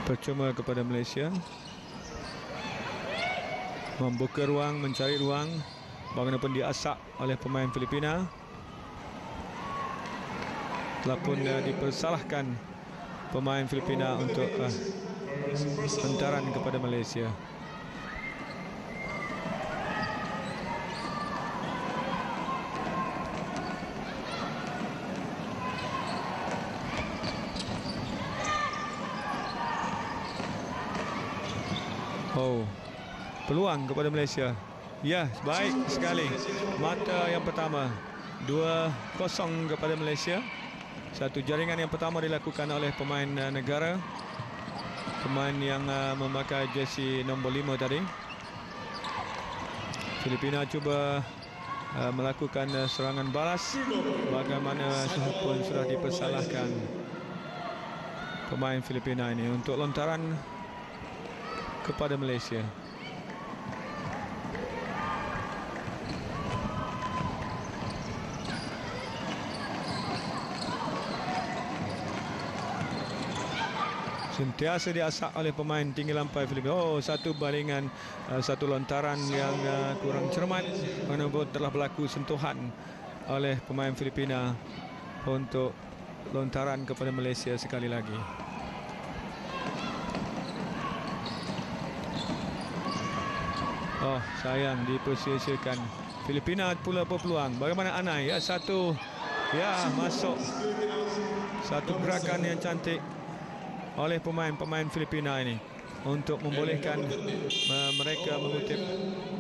Percuma kepada Malaysia. Membuka ruang, mencari ruang. Bagaimanapun diasak oleh pemain Filipina. Telah pun dipersalahkan pemain Filipina untuk hantaran kepada Malaysia. Oh, peluang kepada Malaysia. Ya, baik sekali. Mata yang pertama 2-0 kepada Malaysia. Satu jaringan yang pertama dilakukan oleh pemain negara, pemain yang memakai jersey nombor 5 tadi. Filipina cuba melakukan serangan balas, bagaimana pun sudah dipersalahkan pemain Filipina ini untuk lontaran kepada Malaysia. Sentiasa diasak oleh pemain tinggi lampai Filipina. Oh, satu balingan, satu lontaran yang kurang cermat. Menurut telah berlaku sentuhan oleh pemain Filipina untuk lontaran kepada Malaysia sekali lagi. Oh, sayang dipersia-siakan. Filipina pula berpeluang. Bagaimana Anai? Ya, satu. Ya, masuk. Satu gerakan yang cantik oleh pemain-pemain Filipina ini untuk membolehkan mereka mengutip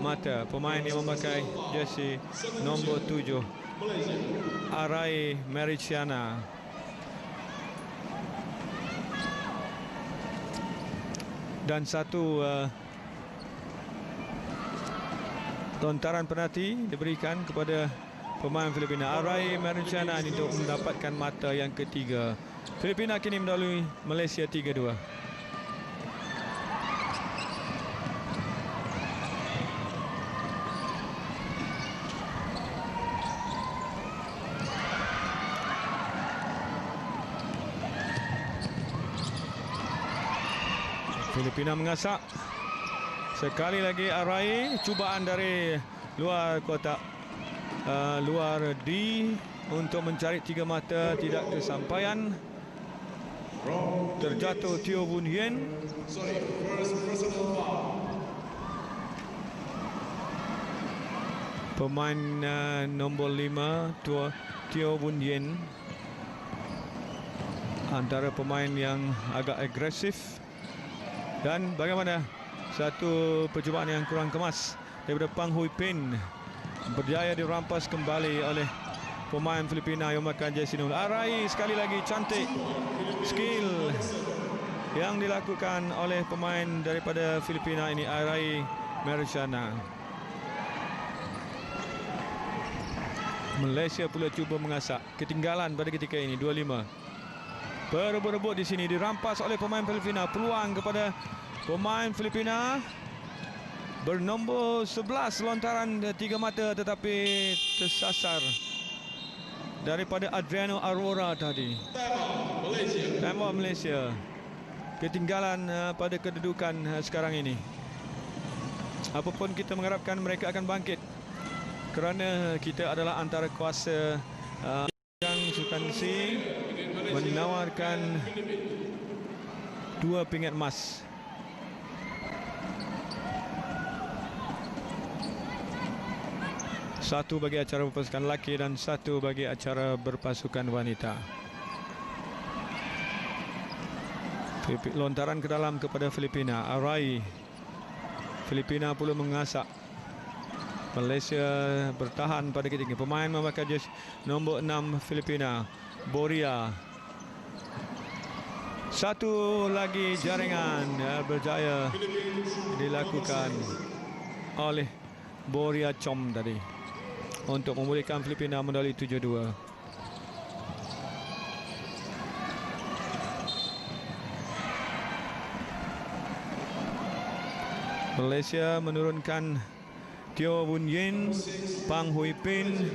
mata pemain yang memakai jersey nombor 7, Arai Mariciana. Dan satu lontaran penalti diberikan kepada pemain Filipina, Arai Mariciana, untuk mendapatkan mata yang ketiga. Filipina kini mendahului Malaysia 3-2. Filipina mengasak. Sekali lagi Arai, cubaan dari luar kotak, luar D untuk mencari 3 mata, tidak kesampaian. Terjatuh Teo Boon Hien. Pemain nombor 5 Teo Boon Hien, antara pemain yang agak agresif. Dan bagaimana satu percubaan yang kurang kemas daripada Pang Hui Pin, berjaya dirampas kembali oleh pemain Filipina yang memakai jersey nombor. Arai sekali lagi, cantik skill yang dilakukan oleh pemain daripada Filipina ini, Arai Mariciana. Malaysia pula cuba mengasak. Ketinggalan pada ketika ini 2-5. Berebut-rebut di sini, dirampas oleh pemain Filipina. Peluang kepada pemain Filipina bernombor 11, lontaran 3 mata tetapi tersasar daripada Adriano Aurora tadi. Time out Malaysia. Ketinggalan pada kedudukan sekarang ini. Apapun kita mengharapkan mereka akan bangkit, kerana kita adalah antara kuasa yang Sultan C menawarkan 2 pingat emas. Satu bagi acara berpasukan lelaki dan satu bagi acara berpasukan wanita. Lontaran ke dalam kepada Filipina, Arai. Filipina pula mengasak. Malaysia bertahan pada ketinggian. Pemain memakai jersey nombor 6 Filipina, Boria. Satu lagi jaringan berjaya dilakukan oleh Boria Chom tadi untuk membolehkan Filipina mendahului 7-2. Malaysia menurunkan Teo Boon Hien, Pang Hui Pin,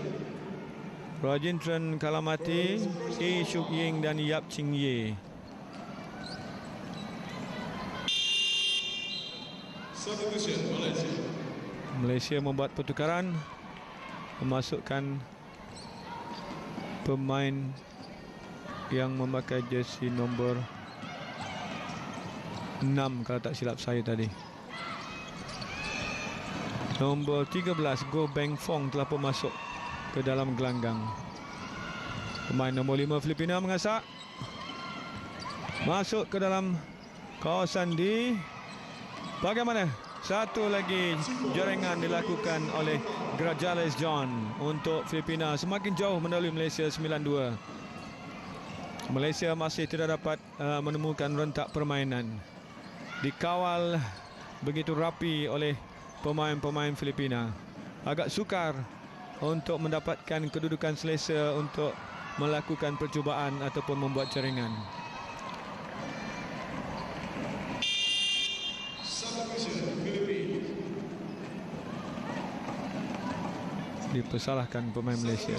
Rajendran Kalamati, Ee Shuk Ying dan Yap Ching Ye. Malaysia membuat pertukaran, memasukkan pemain yang memakai jersey nombor 6 kalau tak silap saya tadi. Nombor 13 Goh Beng Fong telah pun masuk ke dalam gelanggang. Pemain nombor 5 Filipina mengasak masuk ke dalam kawasan D. Bagaimana? Satu lagi jaringan dilakukan oleh Grajales John untuk Filipina semakin jauh mendahului Malaysia 9-2. Malaysia masih tidak dapat menemukan rentak permainan. Dikawal begitu rapi oleh pemain-pemain Filipina. Agak sukar untuk mendapatkan kedudukan selesa untuk melakukan percubaan ataupun membuat jaringan. Dipersalahkan pemain Malaysia.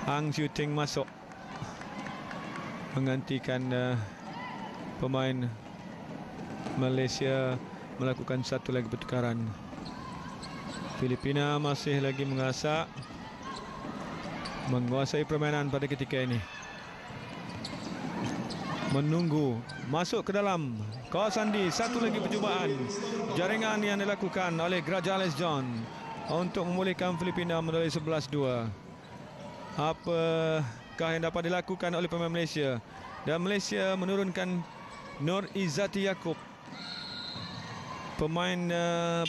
Ang Siu Ting masuk menggantikan pemain Malaysia melakukan satu lagi pertukaran. Filipina masih lagi mengasak, menguasai permainan pada ketika ini. Menunggu masuk ke dalam kawasan D. Satu lagi percubaan jaringan yang dilakukan oleh Grajales John untuk memulihkan Filipina mendahului 11-2. Apakah yang dapat dilakukan oleh pemain Malaysia? Dan Malaysia menurunkan Nur Izzati Yaakob, pemain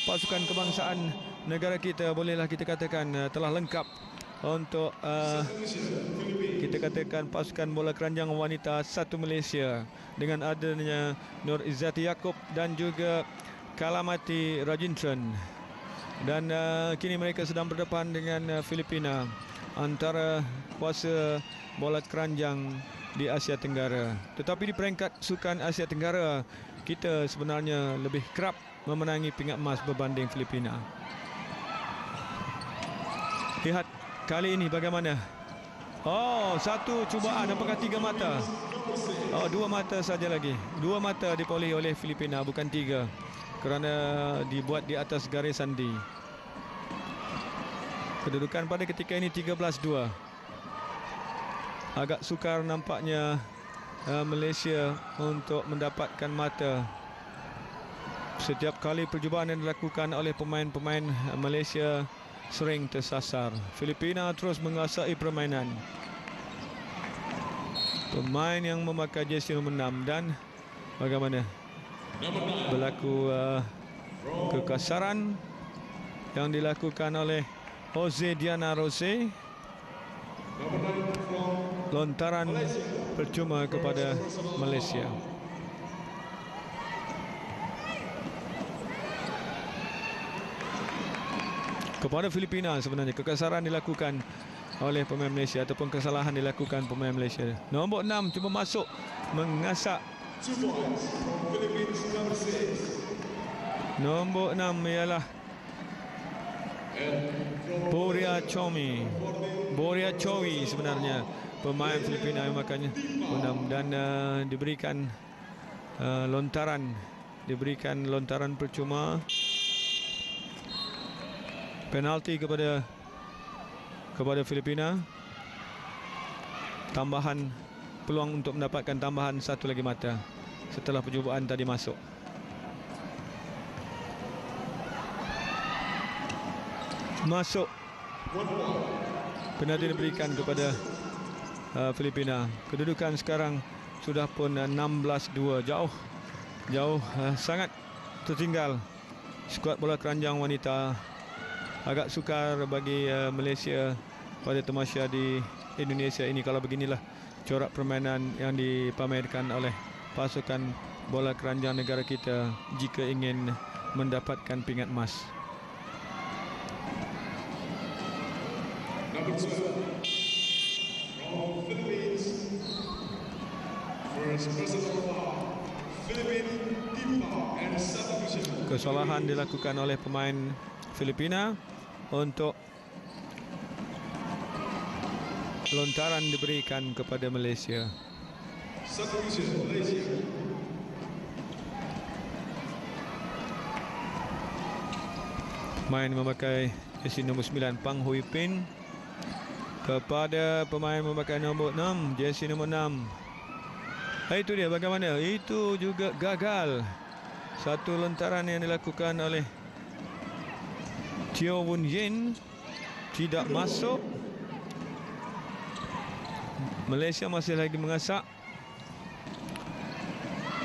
pasukan kebangsaan negara kita, bolehlah kita katakan telah lengkap untuk kita katakan pasukan bola keranjang wanita 1 Malaysia dengan adanya Nur Izzati Yaakob dan juga Kalamati Rajendran. Dan kini mereka sedang berdepan dengan Filipina, antara kuasa bola keranjang di Asia Tenggara. Tetapi di peringkat sukan Asia Tenggara, kita sebenarnya lebih kerap memenangi pingat emas berbanding Filipina. Lihat kali ini bagaimana. Oh, satu cubaan, apakah 3 mata? Oh, 2 mata saja lagi. 2 mata diperolehi oleh Filipina, bukan 3, kerana dibuat di atas garisan D. Kedudukan pada ketika ini 13-2. Agak sukar nampaknya Malaysia untuk mendapatkan mata. Setiap kali percubaan yang dilakukan oleh pemain-pemain Malaysia sering tersasar. Filipina terus menguasai permainan. Pemain yang memakai jersey nombor 6 dan bagaimana berlaku kekasaran yang dilakukan oleh Jose Diana Rose. Lontaran percuma kepada Malaysia. Kepada Filipina sebenarnya kekasaran dilakukan oleh pemain Malaysia ataupun kesalahan dilakukan pemain Malaysia. Nombor 6 cuba masuk mengasak. Nombor 6 ialah Boria Chowi sebenarnya, pemain Filipina yang makanya 6 dan diberikan lontaran percuma. Penalti kepada Filipina. Tambahan peluang untuk mendapatkan tambahan satu lagi mata setelah percubaan tadi masuk. Masuk. Penalti diberikan kepada Filipina. Kedudukan sekarang sudah pun 16-2. Jauh sangat tertinggal skuad bola keranjang wanita. Agak sukar bagi Malaysia pada tamasya di Indonesia ini kalau beginilah corak permainan yang dipamerkan oleh pasukan bola keranjang negara kita jika ingin mendapatkan pingat emas. Kesalahan dilakukan oleh pemain Filipina untuk lontaran diberikan kepada Malaysia. Pemain memakai jersey nombor 9 Pang Hui Pin kepada pemain memakai nombor 6 jersey nombor 6. Itu dia, bagaimana? Itu juga gagal. Satu lontaran yang dilakukan oleh Teo Woon Yin tidak masuk. Malaysia masih lagi mengasak.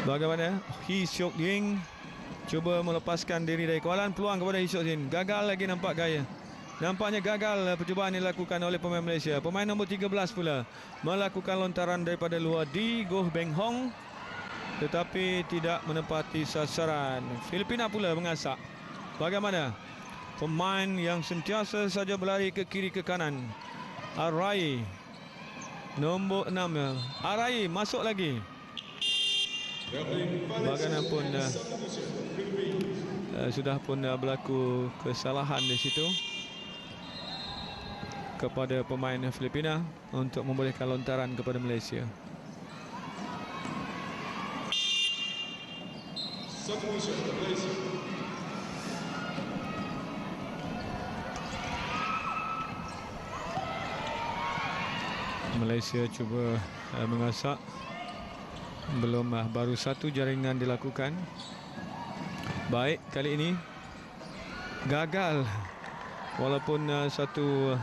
Bagaimana? Hee Seok Ying cuba melepaskan diri dari kawalan. Peluang kepada Hee Seok Ying. Gagal lagi nampak gaya. Nampaknya gagal percubaan yang dilakukan oleh pemain Malaysia. Pemain nombor 13 pula melakukan lontaran daripada luar di Goh Beng Hong, tetapi tidak menepati sasaran. Filipina pula mengasak. Bagaimana? Pemain yang sentiasa saja berlari ke kiri ke kanan. Arai nombor 6. Arai masuk lagi. Bagaimanapun sudah pun berlaku kesalahan di situ kepada pemain Filipina untuk membolehkan lontaran kepada Malaysia. Malaysia cuba mengasak. Belum, baru satu jaringan dilakukan. Baik, kali ini gagal. Walaupun satu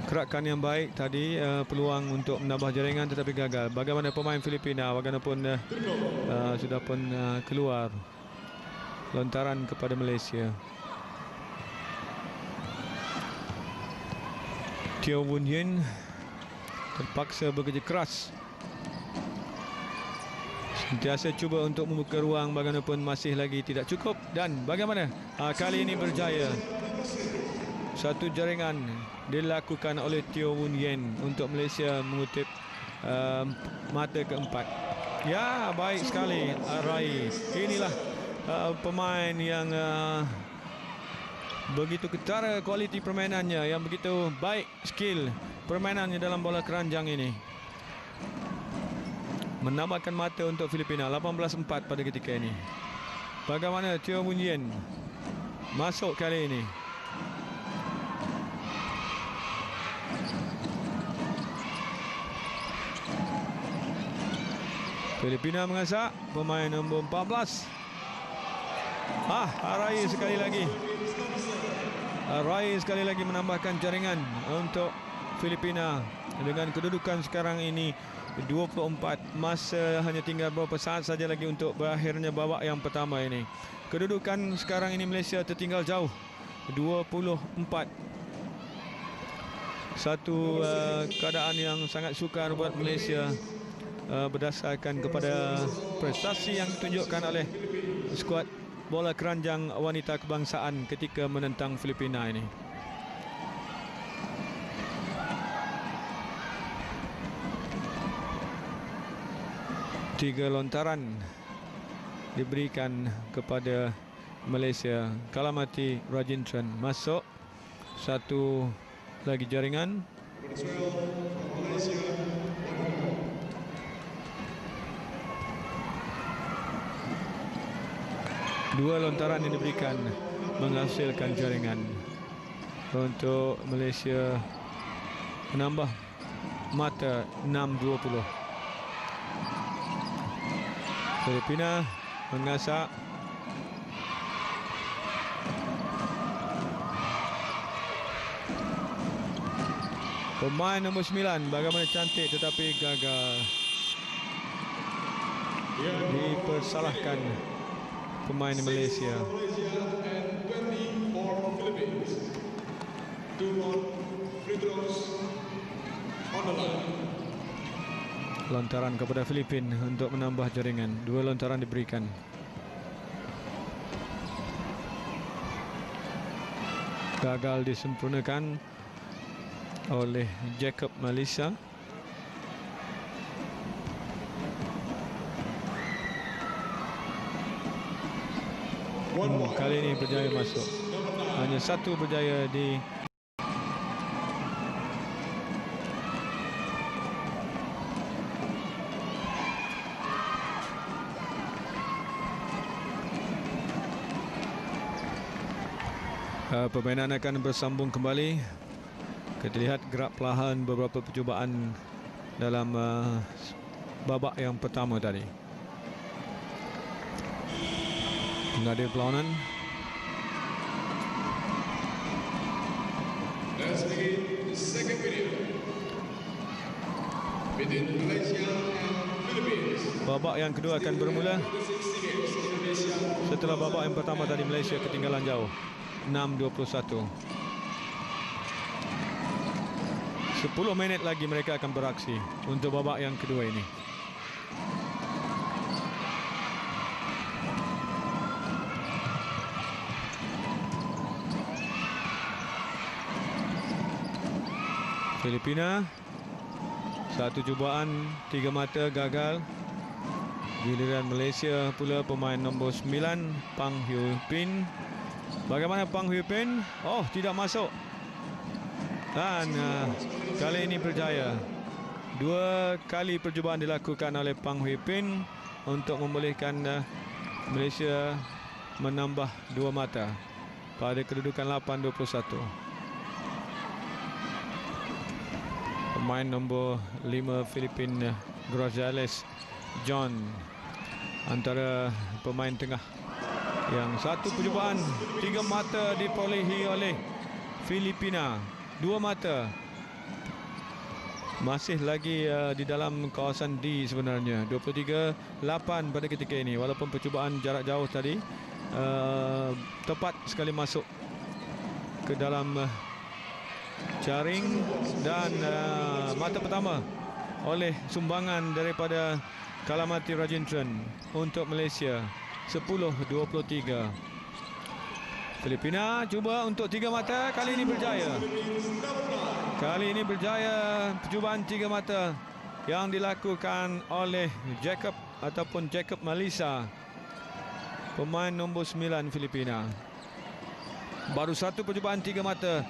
gerakan yang baik tadi, peluang untuk menambah jaringan tetapi gagal. Bagaimana pemain Filipina, bagaimanapun sudah pun keluar lontaran kepada Malaysia. Teo Woon Yin terpaksa bekerja keras. Sentiasa cuba untuk membuka ruang, bagaimanapun masih lagi tidak cukup. Dan bagaimana? Kali ini berjaya. Satu jaringan dilakukan oleh Teo Woon Yin untuk Malaysia mengutip mata keempat. Ya, baik sekali Arai. Inilah pemain yang begitu ketara kualiti permainannya, yang begitu baik skill permainannya dalam bola keranjang ini. Menambahkan mata untuk Filipina. 18-4 pada ketika ini. Bagaimana Teo Woon Yin masuk kali ini? Filipina mengasak. Pemain nombor 14. Arai sekali lagi. Arai sekali lagi menambahkan jaringan untuk Filipina. Dengan kedudukan sekarang ini 24, masa hanya tinggal beberapa saat saja lagi untuk berakhirnya babak yang pertama ini. Kedudukan sekarang ini Malaysia tertinggal jauh, 24. Satu keadaan yang sangat sukar buat Malaysia berdasarkan kepada prestasi yang ditunjukkan oleh skuad bola keranjang wanita kebangsaan ketika menentang Filipina ini. Tiga lontaran diberikan kepada Malaysia. Kalamati Rajendran masuk. Satu lagi jaringan. Dua lontaran yang diberikan menghasilkan jaringan untuk Malaysia menambah mata 6-20. Filipina mengasak. Pemain nombor 9 bagaimana cantik tetapi gagal. Dipersalahkan pemain Malaysia. Lontaran kepada Filipina untuk menambah jaringan. Dua lontaran diberikan. Gagal disempurnakan oleh Jacob Malaysia. Kali ini berjaya masuk. Hanya satu berjaya di Permainan akan bersambung kembali. Kita lihat gerak perlahan beberapa percubaan dalam babak yang pertama tadi. Mengadir perlawanan. Let's begin the second video between Malaysia and Philippines. Babak yang kedua akan bermula setelah babak yang pertama tadi Malaysia ketinggalan jauh 6-21. 10 minit lagi mereka akan beraksi untuk babak yang kedua ini. Filipina, satu cubaan, 3 mata gagal. Giliran Malaysia pula pemain nombor 9, Pang Hui Pin. Bagaimana Pang Hui Pin? Oh, tidak masuk. Dan kali ini berjaya. 2 kali percubaan dilakukan oleh Pang Hui Pin untuk membolehkan Malaysia menambah 2 mata pada kedudukan 8-21. Pemain nombor 5 Filipina, Grozales John, antara pemain tengah yang satu percubaan 3 mata diperolehi oleh Filipina. 2 mata masih lagi di dalam kawasan D sebenarnya. 23-8 pada ketika ini, walaupun percubaan jarak jauh tadi tepat sekali masuk ke dalam jaring. Dan mata pertama oleh sumbangan daripada Kalamati Rajendran untuk Malaysia, 10-23. Filipina cuba untuk 3 mata, kali ini berjaya. Kali ini berjaya percubaan 3 mata yang dilakukan oleh Jacob ataupun Jacob Malisa, pemain nombor 9 Filipina. Baru satu percubaan 3 mata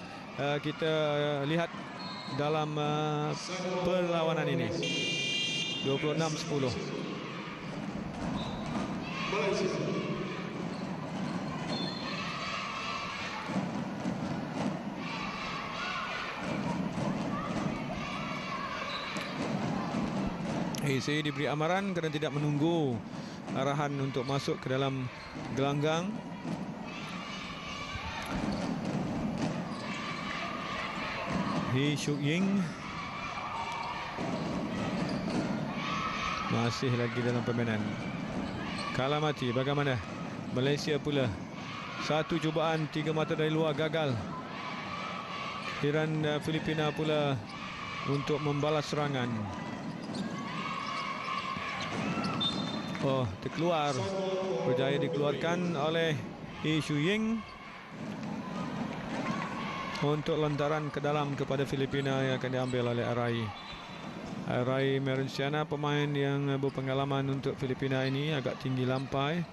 kita lihat dalam perlawanan ini. 26-10. Saya diberi amaran kerana tidak menunggu arahan untuk masuk ke dalam gelanggang. Hee Shuk Ying masih lagi dalam permainan. Kalamati, bagaimana? Malaysia pula satu cubaan 3 mata dari luar gagal. Iran Filipina pula untuk membalas serangan. Oh, terkeluar. Berjaya dikeluarkan oleh Hee Shuk Ying untuk lontaran ke dalam kepada Filipina yang akan diambil oleh Arai. Arai Merenciana, pemain yang berpengalaman untuk Filipina ini, agak tinggi lampai.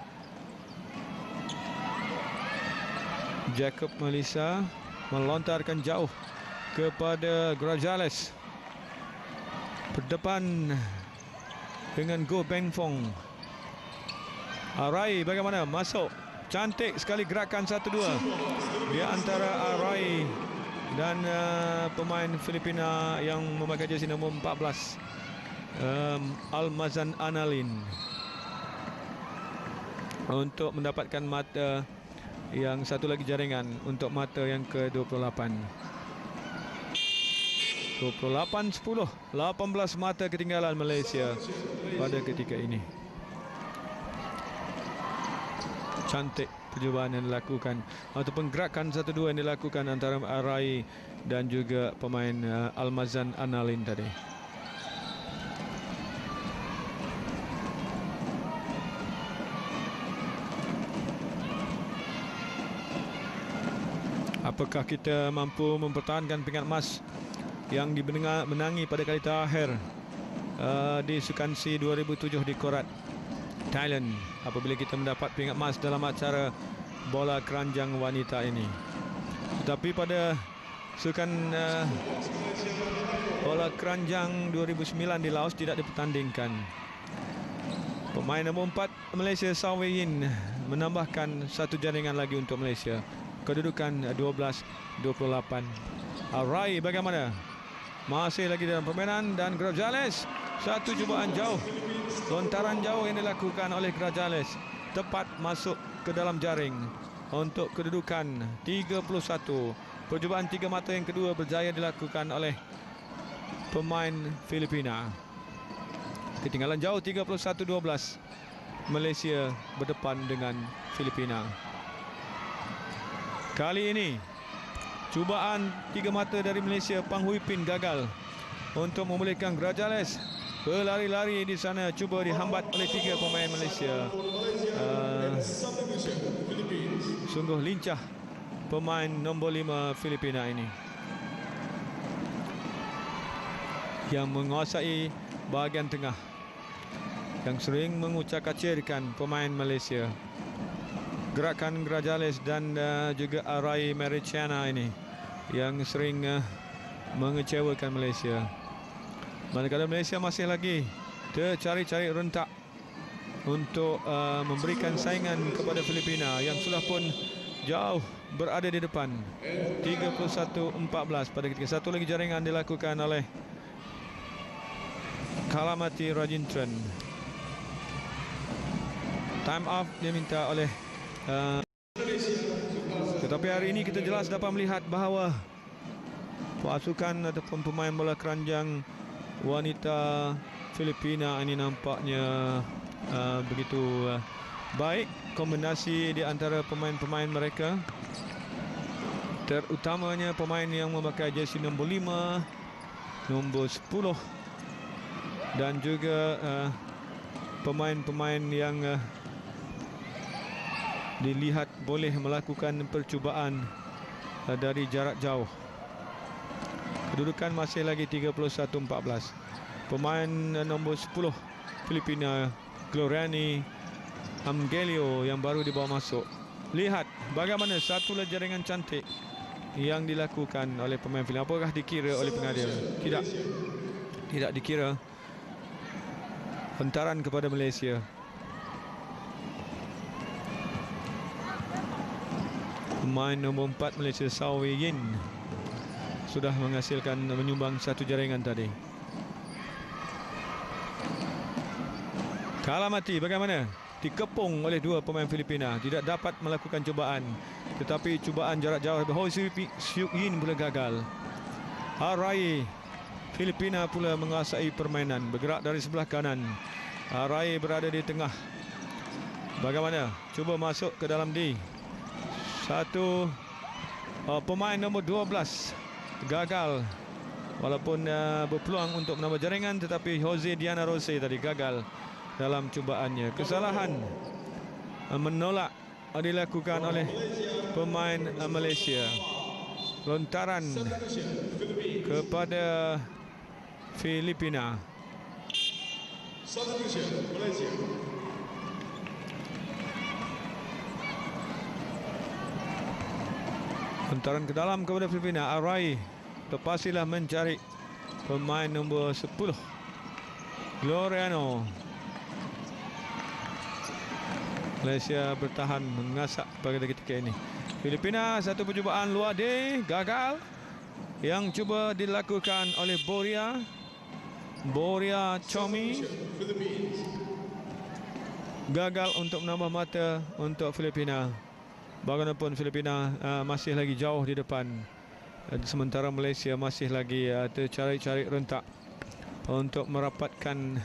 Jacob Malisa melontarkan jauh kepada Grozales. Berdepan dengan Go Beng Fong. Arai bagaimana? Masuk. Cantik sekali gerakan 1-2 di antara Arai dan pemain Filipina yang memakai jersey nombor 14, Almazan Analin, untuk mendapatkan mata yang satu lagi jaringan untuk mata yang ke-28. 28-10, 18 mata ketinggalan Malaysia pada ketika ini. Cantik percubaan yang dilakukan ataupun gerakan 1-2 yang dilakukan antara Arai dan juga pemain Almazan Analin tadi. Apakah kita mampu mempertahankan pingat emas yang dimenangi pada kali terakhir di Sukan C 2007 di Korat, Thailand, apabila kita mendapat pingat emas dalam acara bola keranjang wanita ini. Tetapi pada Sukan bola keranjang 2009 di Laos tidak dipertandingkan. Pemain nombor 4 Malaysia, Saw Wei Yin, menambahkan satu jaringan lagi untuk Malaysia. kedudukan 12-28. Arai bagaimana? Masih lagi dalam permainan dan Grajales, satu cubaan jauh, lontaran jauh yang dilakukan oleh Grajales tepat masuk ke dalam jaring untuk kedudukan 31. Percubaan 3 mata yang kedua berjaya dilakukan oleh pemain Filipina. Ketinggalan jauh 31-12. Malaysia berdepan dengan Filipina. Kali ini cubaan 3 mata dari Malaysia, Pang Hui Pin gagal untuk memulihkan Grajales. Berlari-lari di sana cuba dihambat oleh 3 pemain Malaysia. Sungguh lincah pemain nombor 5 Filipina ini yang menguasai bahagian tengah, yang sering mengucak-acirkan pemain Malaysia. Gerakan Grajales dan juga Arai Mariciana ini yang sering mengecewakan Malaysia. Manakala Malaysia masih lagi tercari-cari rentak untuk memberikan saingan kepada Filipina yang sudah pun jauh berada di depan 31-14 pada ketika satu lagi jaringan dilakukan oleh Kalamati Rajintran. Time off diminta oleh tetapi hari ini kita jelas dapat melihat bahawa pasukan ataupun pemain bola keranjang wanita Filipina ini nampaknya begitu baik kombinasi di antara pemain-pemain mereka, terutamanya pemain yang memakai jersey nombor 5, nombor 10 dan juga pemain-pemain yang dilihat boleh melakukan percubaan dari jarak jauh. Kedudukan masih lagi 31-14. Pemain nombor 10 Filipina, Gloriani Amgelio yang baru dibawa masuk. Lihat bagaimana satu jaringan cantik yang dilakukan oleh pemain Filipina. Apakah dikira oleh pengadil? Tidak. Tidak dikira. Hantaran kepada Malaysia. Pemain nombor 4 Malaysia, Saw Wei Yin, sudah menghasilkan menyumbang satu jaringan tadi. Kalamati bagaimana? Dikepung oleh 2 pemain Filipina, tidak dapat melakukan cubaan, tetapi cubaan jarak jauh Ho Siu Yin pula gagal. Arai Filipina pula menguasai permainan, bergerak dari sebelah kanan. Arai berada di tengah. Bagaimana? Cuba masuk ke dalam D. Satu pemain nombor 12 gagal, walaupun berpeluang untuk menambah jaringan, tetapi Jose Diana Rose tadi gagal dalam cubaannya. Kesalahan menolak dilakukan oleh pemain Malaysia. Lontaran kepada Filipina. Lontaran ke dalam kepada Filipina. Arai terpaksalah mencari pemain nombor 10 Gloriano. Malaysia bertahan mengasak pada ketika ini. Filipina satu percubaan luar D gagal, yang cuba dilakukan oleh Boria Chomi gagal untuk menambah mata untuk Filipina. Bagaimanapun Filipina masih lagi jauh di depan, sementara Malaysia masih lagi tercari-cari rentak untuk merapatkan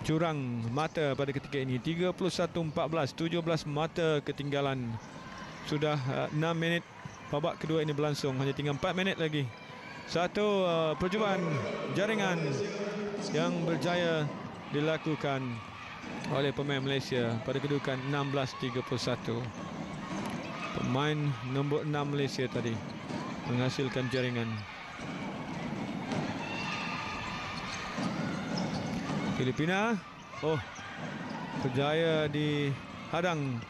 jurang mata pada ketika ini. 31-14, 17 mata ketinggalan. Sudah 6 minit babak kedua ini berlangsung, hanya tinggal 4 minit lagi. Satu percubaan jaringan yang berjaya dilakukan oleh pemain Malaysia pada kedudukan 16-31. Pemain nombor 6 Malaysia tadi menghasilkan jaringan. Filipina berjaya dihadang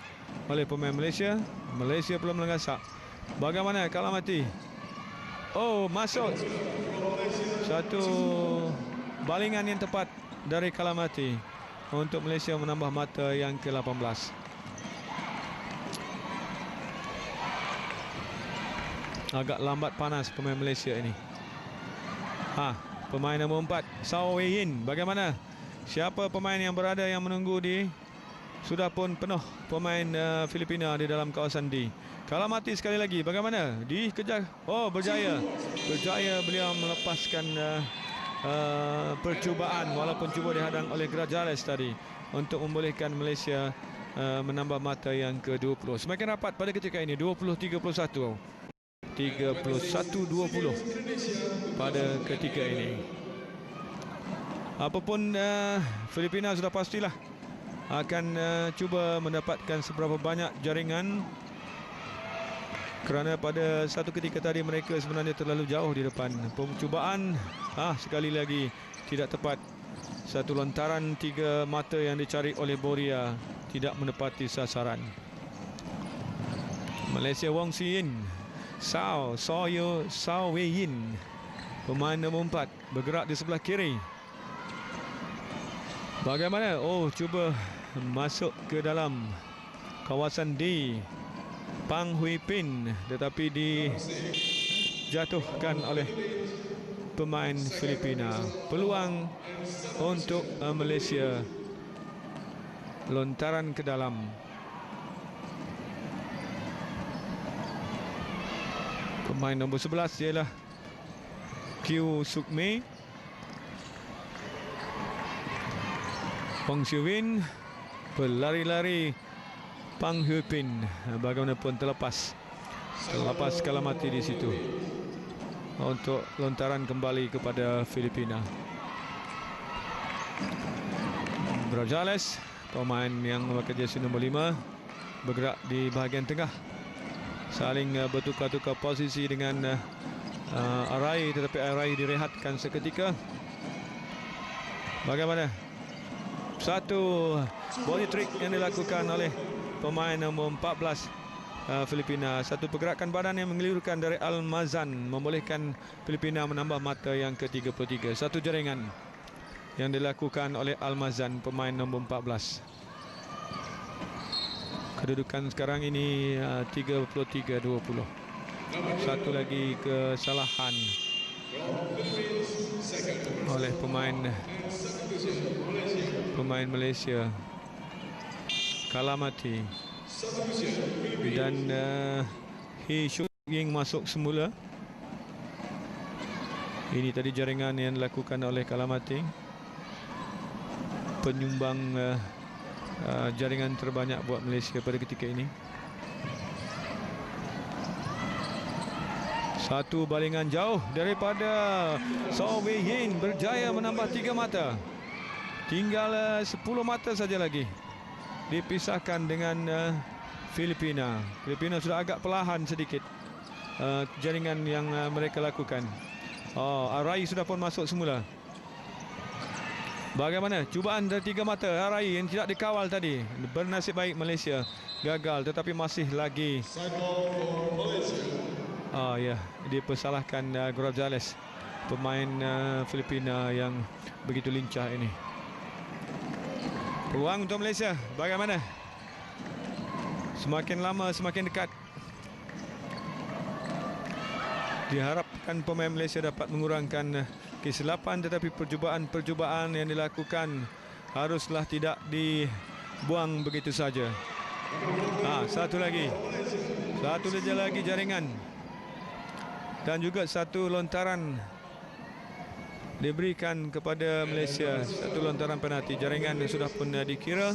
oleh pemain Malaysia. Malaysia belum mengasak. Bagaimana Kalamati? Masuk. Satu balingan yang tepat dari Kalamati untuk Malaysia menambah mata yang ke-18. Agak lambat panas pemain Malaysia ini. Pemain nombor 4 Sao Wei Yin. Bagaimana? Siapa pemain yang berada yang menunggu di? Sudah pun penuh pemain Filipina di dalam kawasan D. Kalamati sekali lagi. Bagaimana? Dikejar. Berjaya. Berjaya beliau melepaskan percubaan walaupun cuba dihadang oleh Grajales tadi untuk membolehkan Malaysia menambah mata yang ke-20. Semakin rapat pada ketika ini 20-31. 31-20 pada ketika ini. Apapun Filipina sudah pastilah akan cuba mendapatkan seberapa banyak jaringan, kerana pada satu ketika tadi mereka sebenarnya terlalu jauh di depan. Percubaan sekali lagi tidak tepat. Satu lontaran 3 mata yang dicari oleh Boria tidak menepati sasaran. Malaysia Wong Si Yin, Sao Wei Yin, pemain nombor 4 bergerak di sebelah kiri. Bagaimana? Cuba masuk ke dalam kawasan D. Pang Hui Pin, tetapi dijatuhkan oleh pemain Filipina. Peluang untuk Malaysia. Lontaran ke dalam. Pemain nombor 11 ialah Q Suk Mei. Wong Siu Win berlari-lari. Pang Hui Pin bagaimanapun terlepas Kalamati di situ untuk lontaran kembali kepada Filipina. Grajales, pemain yang memakai jersey nombor 5, bergerak di bahagian tengah, saling bertukar-tukar posisi dengan Arai, tetapi Arai direhatkan seketika. Bagaimana? Satu body trick yang dilakukan oleh pemain nombor 14 Filipina. Satu pergerakan badan yang mengelirukan dari Almazan membolehkan Filipina menambah mata yang ke-33. Satu jaringan yang dilakukan oleh Almazan, pemain nombor 14. Kedudukan sekarang ini 33-20. Satu lagi kesalahan oleh pemain Malaysia, Kalamati, dan Hee Suk Ying masuk semula. Ini tadi jaringan yang dilakukan oleh Kalamati, penyumbang jaringan terbanyak buat Malaysia pada ketika ini. Satu balingan jauh daripada Sao Wei Yin, berjaya menambah 3 mata. Tinggal 10 mata saja lagi dipisahkan dengan Filipina. Filipina sudah agak perlahan sedikit jaringan yang mereka lakukan. Arai sudah pun masuk semula. Bagaimana? Cubaan dari 3 mata Arai yang tidak dikawal tadi. Bernasib baik Malaysia gagal, tetapi masih lagi dipersalahkan Grajales, pemain Filipina yang begitu lincah ini. Peluang untuk Malaysia bagaimana? Semakin lama semakin dekat. Diharapkan pemain Malaysia dapat mengurangkan kesilapan, tetapi percubaan yang dilakukan haruslah tidak dibuang begitu saja. Satu lagi jaringan, dan juga satu lontaran diberikan kepada Malaysia, satu lontaran penalti. Jaringan sudah pun dikira.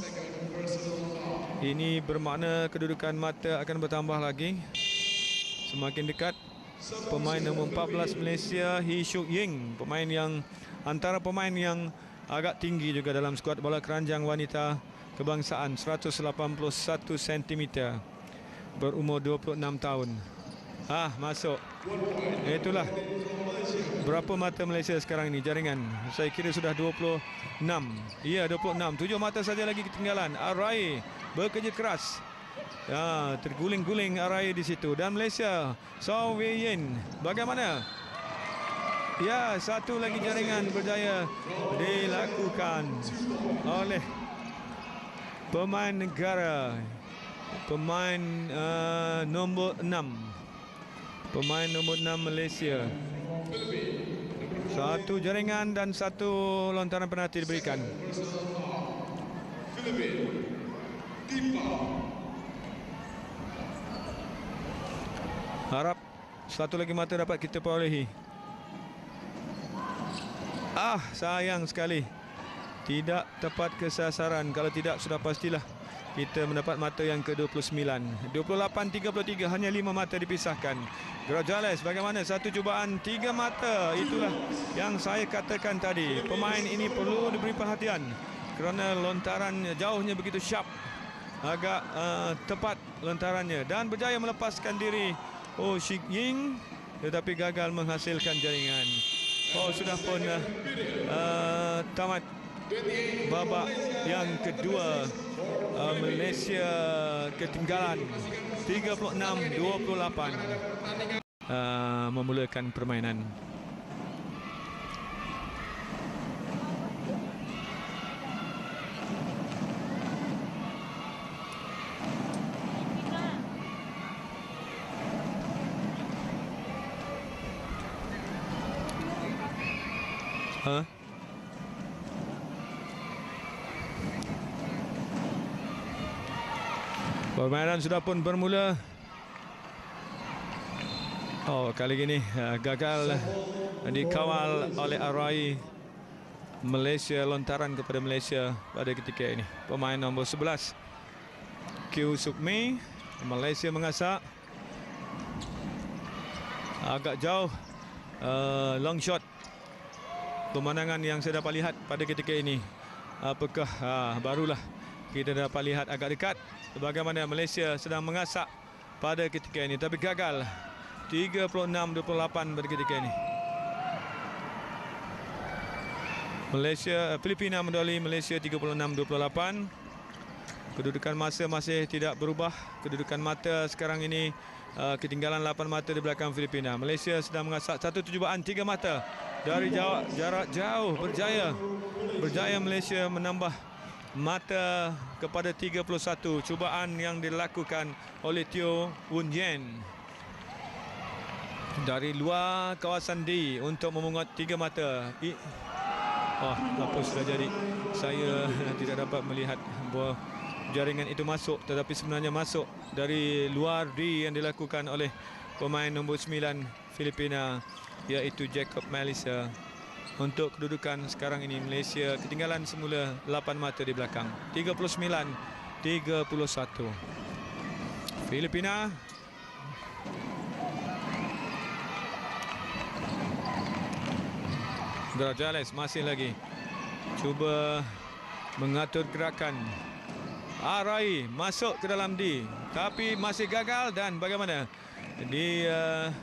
Ini bermakna kedudukan mata akan bertambah lagi, semakin dekat. Pemain nombor 14 Malaysia, Hee Suk Ying, pemain yang antara pemain yang agak tinggi juga dalam skuad bola keranjang wanita kebangsaan, 181 cm, berumur 26 tahun. Masuk. Itulah berapa mata Malaysia sekarang ini jaringan. Saya kira sudah 26. Ya, 26. 7 mata saja lagi ketinggalan. Arai bekerja keras. Terguling-guling Arai di situ. Dan Malaysia, Sao Wei Yin, bagaimana? Ya, satu lagi jaringan berjaya dilakukan oleh pemain negara, pemain nombor 6. Pemain nombor 6 Malaysia. Satu jaringan dan satu lontaran penalti diberikan. Harap satu lagi mata dapat kita perolehi. Sayang sekali. Tidak tepat kesasaran. Kalau tidak, sudah pastilah kita mendapat mata yang ke-29. 28-33, hanya 5 mata dipisahkan. Grajales, bagaimana satu cubaan 3 mata? Itulah yang saya katakan tadi. Pemain ini perlu diberi perhatian kerana lontaran jauhnya begitu sharp. Agak tepat lontarannya dan berjaya melepaskan diri Shik Ying, tetapi gagal menghasilkan jaringan. Sudah pun tamat babak yang kedua. Malaysia ketinggalan 36-28 memulakan permainan. Permainan sudah pun bermula. Kali ini gagal dikawal oleh Arai. Malaysia, lontaran kepada Malaysia pada ketika ini. Pemain nombor 11 Kyu Sukmi. Malaysia mengasak agak jauh. Long shot. Pemandangan yang saya dapat lihat pada ketika ini, apakah barulah kita dapat lihat agak dekat bagaimana Malaysia sedang mengasak pada ketika ini, tapi gagal. 36-28 pada ketika ini. Filipina mendahului Malaysia 36-28. Kedudukan masa masih tidak berubah. Kedudukan mata sekarang ini ketinggalan 8 mata di belakang Filipina. Malaysia sedang mengasak satu cubaan 3 mata dari jarak jauh. Berjaya Malaysia menambah mata kepada 31. Cubaan yang dilakukan oleh Teo Woon Yen dari luar kawasan D untuk memungut 3 mata. Apa sudah jadi? Saya tidak dapat melihat bahawa jaringan itu masuk, tetapi sebenarnya masuk dari luar D yang dilakukan oleh pemain nombor 9 Filipina, iaitu Jacob Melissa. Untuk kedudukan sekarang ini, Malaysia ketinggalan semula 8 mata di belakang. 39-31. Filipina Grajales masih lagi cuba mengatur gerakan. Arai masuk ke dalam D, tapi masih gagal. Dan bagaimana dia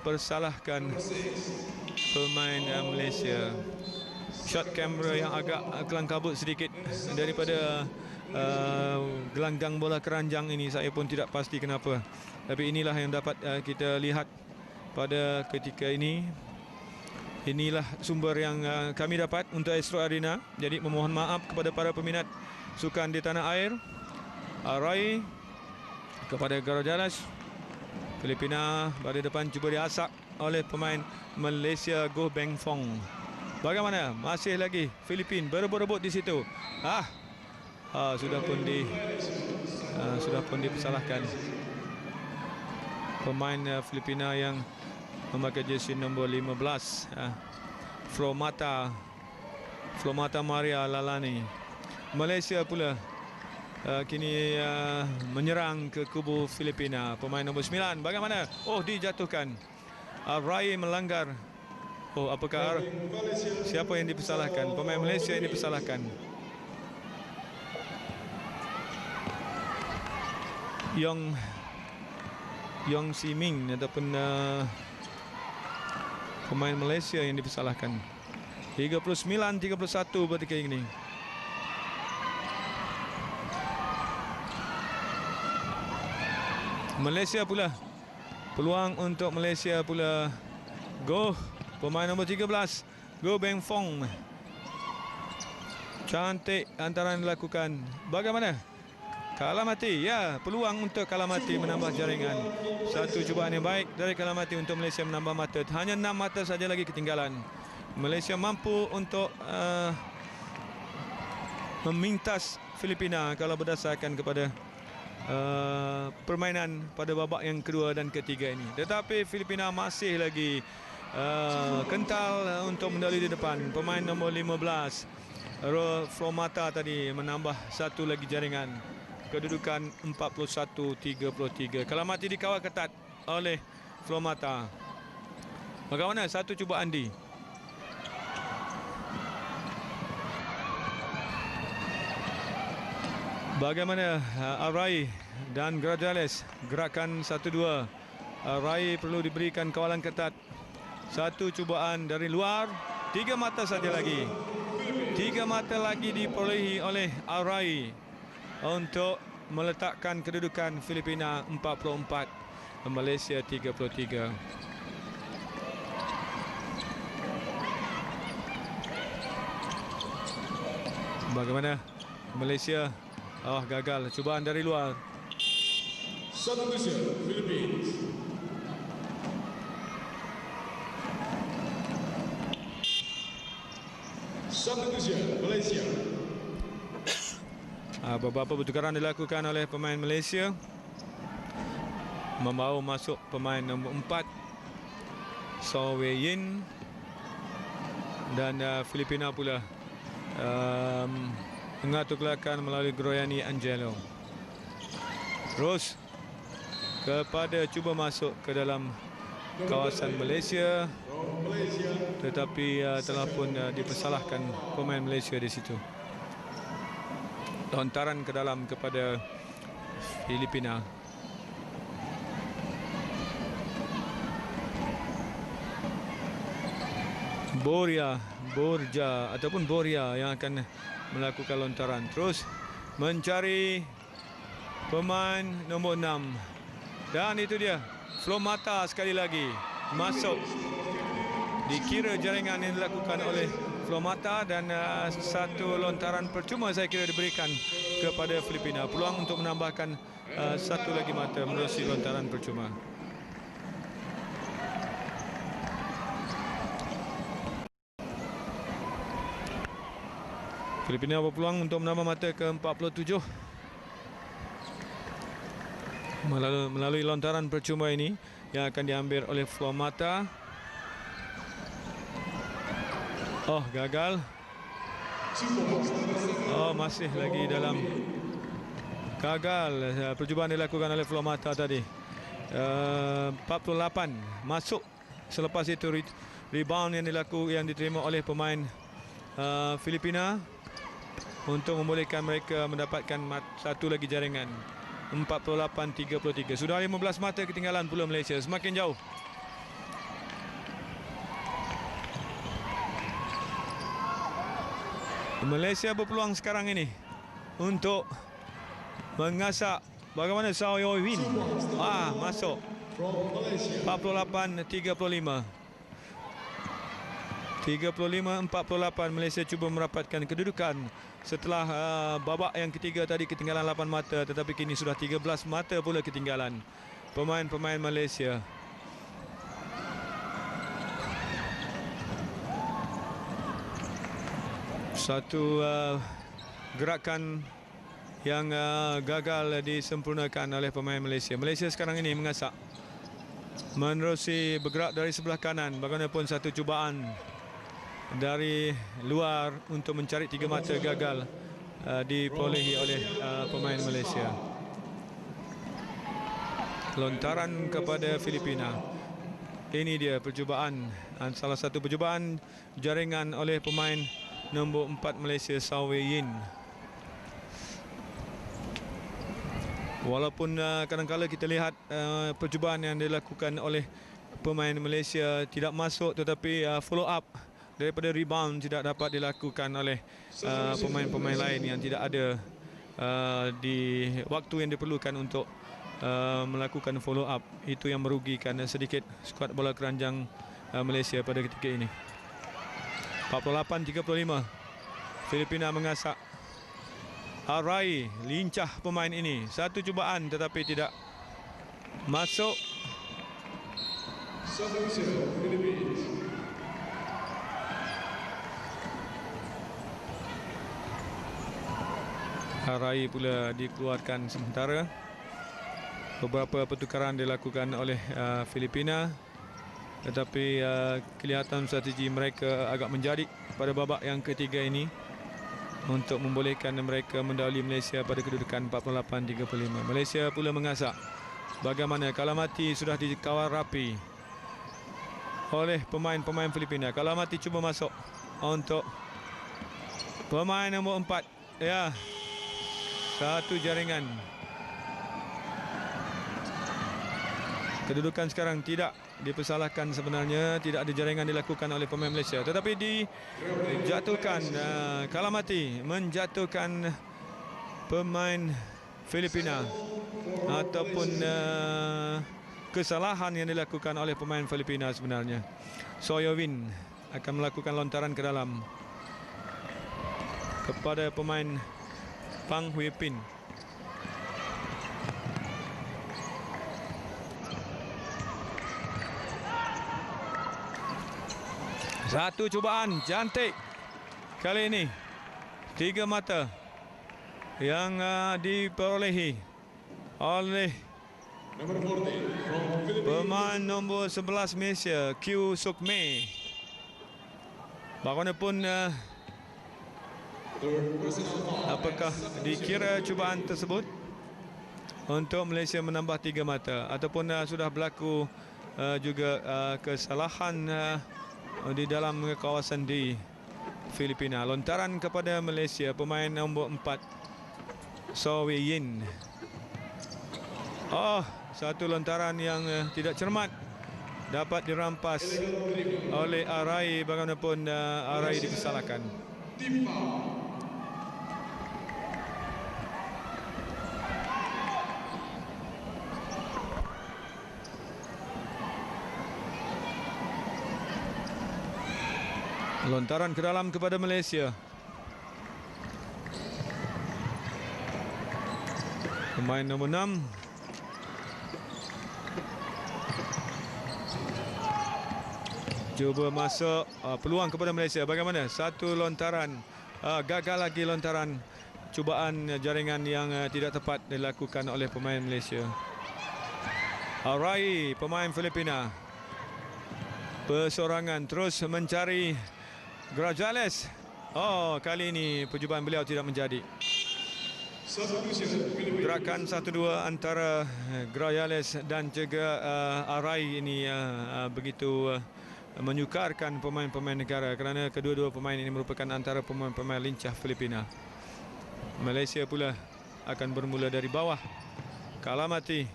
persalahkan pemain Malaysia. Shot kamera yang agak kelang kabut sedikit daripada gelanggang bola keranjang ini. Saya pun tidak pasti kenapa, tapi inilah yang dapat kita lihat pada ketika ini. Inilah sumber yang kami dapat untuk Astro Arena. Jadi memohon maaf kepada para peminat sukan di tanah air. Arai kepada Grajales. Filipina pada depan cuba diasak oleh pemain Malaysia, Goh Beng Fong. Bagaimana? Masih lagi Filipin berebut-rebut di situ. Sudah pun dipersalahkan pemain Filipina yang memakai jersey nombor 15, Flomata Maria Lalani. Malaysia pula kini menyerang ke kubu Filipina. Pemain nombor 9, bagaimana? Dijatuhkan. Arai melanggar. Apakah siapa yang dipersalahkan? Pemain Malaysia yang dipersalahkan. Yong Si Ming ataupun pemain Malaysia yang dipersalahkan. 39-31 ketika ini. Malaysia pula, peluang untuk Malaysia pula. Pemain nombor 13, Goh Beng Fong. Cantik antaran dilakukan. Bagaimana? Kalamati, ya, peluang untuk Kalamati menambah jaringan. Satu cubaan yang baik dari Kalamati untuk Malaysia menambah mata. Hanya 6 mata saja lagi ketinggalan. Malaysia mampu untuk memintas Filipina kalau berdasarkan kepada permainan pada babak yang kedua dan ketiga ini. Tetapi Filipina masih lagi kental untuk mendali di depan. Pemain nombor 15 Flomata tadi menambah satu lagi jaringan. Kedudukan 41-33. Kalamati dikawal ketat oleh Flomata. Bagaimana satu cubaan di? Bagaimana Arai dan Gradales gerakan 1-2. Arai perlu diberikan kawalan ketat. Satu cubaan dari luar. 3 mata saja lagi. 3 mata lagi diperolehi oleh Arai untuk meletakkan kedudukan Filipina 44, Malaysia 33. Bagaimana Malaysia? Oh, gagal cubaan dari luar. 1-0 Philippines. Malaysia. Beberapa pertukaran dilakukan oleh pemain Malaysia. Membawa masuk pemain nombor 4 So Wei Yin. Dan Filipina pula mengatur gerakan melalui Groyani Angelo. Terus kepada cuba masuk ke dalam kawasan Malaysia, tetapi telah pun dipersalahkan pemain Malaysia di situ. Lontaran ke dalam kepada Filipina. Borja ataupun Boria yang akan melakukan lontaran. Terus mencari pemain nombor 6. Dan itu dia, Flomata sekali lagi masuk. Dikira jaringan yang dilakukan oleh Flomata dan satu lontaran percuma saya kira diberikan kepada Filipina. Peluang untuk menambahkan satu lagi mata menerusi lontaran percuma. Filipina berpeluang untuk menambah mata ke 47 melalui lontaran percuma ini yang akan diambil oleh Flomata. Oh, gagal. Oh, masih lagi dalam. Gagal. Percubaan dilakukan oleh Flomata tadi. 48 masuk. Selepas itu rebound yang diterima oleh pemain Filipina untuk membolehkan mereka mendapatkan satu lagi jaringan. 48-33. Sudah 15 mata ketinggalan pula Malaysia. Semakin jauh. Malaysia berpeluang sekarang ini untuk mengasak. Bagaimana Sao Yoi Win? Masuk. 48-35. 35-48 Malaysia cuba merapatkan kedudukan setelah babak yang ketiga tadi ketinggalan 8 mata, tetapi kini sudah 13 mata pula ketinggalan pemain-pemain Malaysia. Satu gerakan yang gagal disempurnakan oleh pemain Malaysia. Malaysia sekarang ini mengasak menerusi bergerak dari sebelah kanan. Bagaimanapun satu cubaan dari luar untuk mencari 3 mata gagal diperolehi oleh pemain Malaysia. Lontaran kepada Filipina. Ini dia percubaan, salah satu percubaan jaringan oleh pemain nombor 4 Malaysia, Sao Wei Yin. Walaupun kadang-kadang kita lihat percubaan yang dilakukan oleh pemain Malaysia tidak masuk, tetapi follow up daripada rebound tidak dapat dilakukan oleh pemain-pemain lain yang tidak ada di waktu yang diperlukan untuk melakukan follow up. Itu yang merugikan sedikit skuad bola keranjang Malaysia pada ketika ini. 48-35. Filipina mengasak. Arai, lincah pemain ini. Satu cubaan tetapi tidak masuk. 1-0 Philippines. Arai pula dikeluarkan sementara. Beberapa pertukaran dilakukan oleh Filipina, tetapi kelihatan strategi mereka agak menjadi pada babak yang ketiga ini untuk membolehkan mereka mendahului Malaysia pada kedudukan 48-35. Malaysia pula mengasak bagaimana Kalamati sudah dikawal rapi oleh pemain-pemain Filipina. Kalamati cuba masuk untuk pemain nombor 4. Ya, satu jaringan. Kedudukan sekarang tidak dipersalahkan sebenarnya, tidak ada jaringan dilakukan oleh pemain Malaysia, tetapi dijatuhkan. Kalamati menjatuhkan pemain Filipina ataupun kesalahan yang dilakukan oleh pemain Filipina sebenarnya. Soyowin akan melakukan lontaran ke dalam kepada pemain Pang Hui Pin. Satu cubaan cantik kali ini. 3 mata yang diperolehi oleh Number 14 from Philippines. pemain nombor 11 Malaysia, Kyu Suk Mei. Bagaimanapun Third personal foul. apakah dikira cubaan tersebut untuk Malaysia menambah 3 mata ataupun sudah berlaku juga kesalahan di dalam kawasan di Filipina. Lontaran kepada Malaysia, pemain nombor 4 So Wei Yin. Satu lontaran yang tidak cermat dapat dirampas oleh Arai. Bagaimanapun Arai dipersalahkan. Deep foul. Lontaran ke dalam kepada Malaysia. Pemain nombor 6. Cuba masuk, peluang kepada Malaysia. Bagaimana? Satu lontaran, gagal lagi lontaran. Cubaan jaringan yang tidak tepat dilakukan oleh pemain Malaysia. Arai, pemain Filipina, persorangan terus mencari Grajales. Kali ini percubaan beliau tidak menjadi. 1-0 Philippines. Gerakan 1-2 antara Grajales dan juga Arai ini begitu menyukarkan pemain-pemain negara kerana kedua-dua pemain ini merupakan antara pemain-pemain lincah Filipina. Malaysia pula akan bermula dari bawah. Kalamati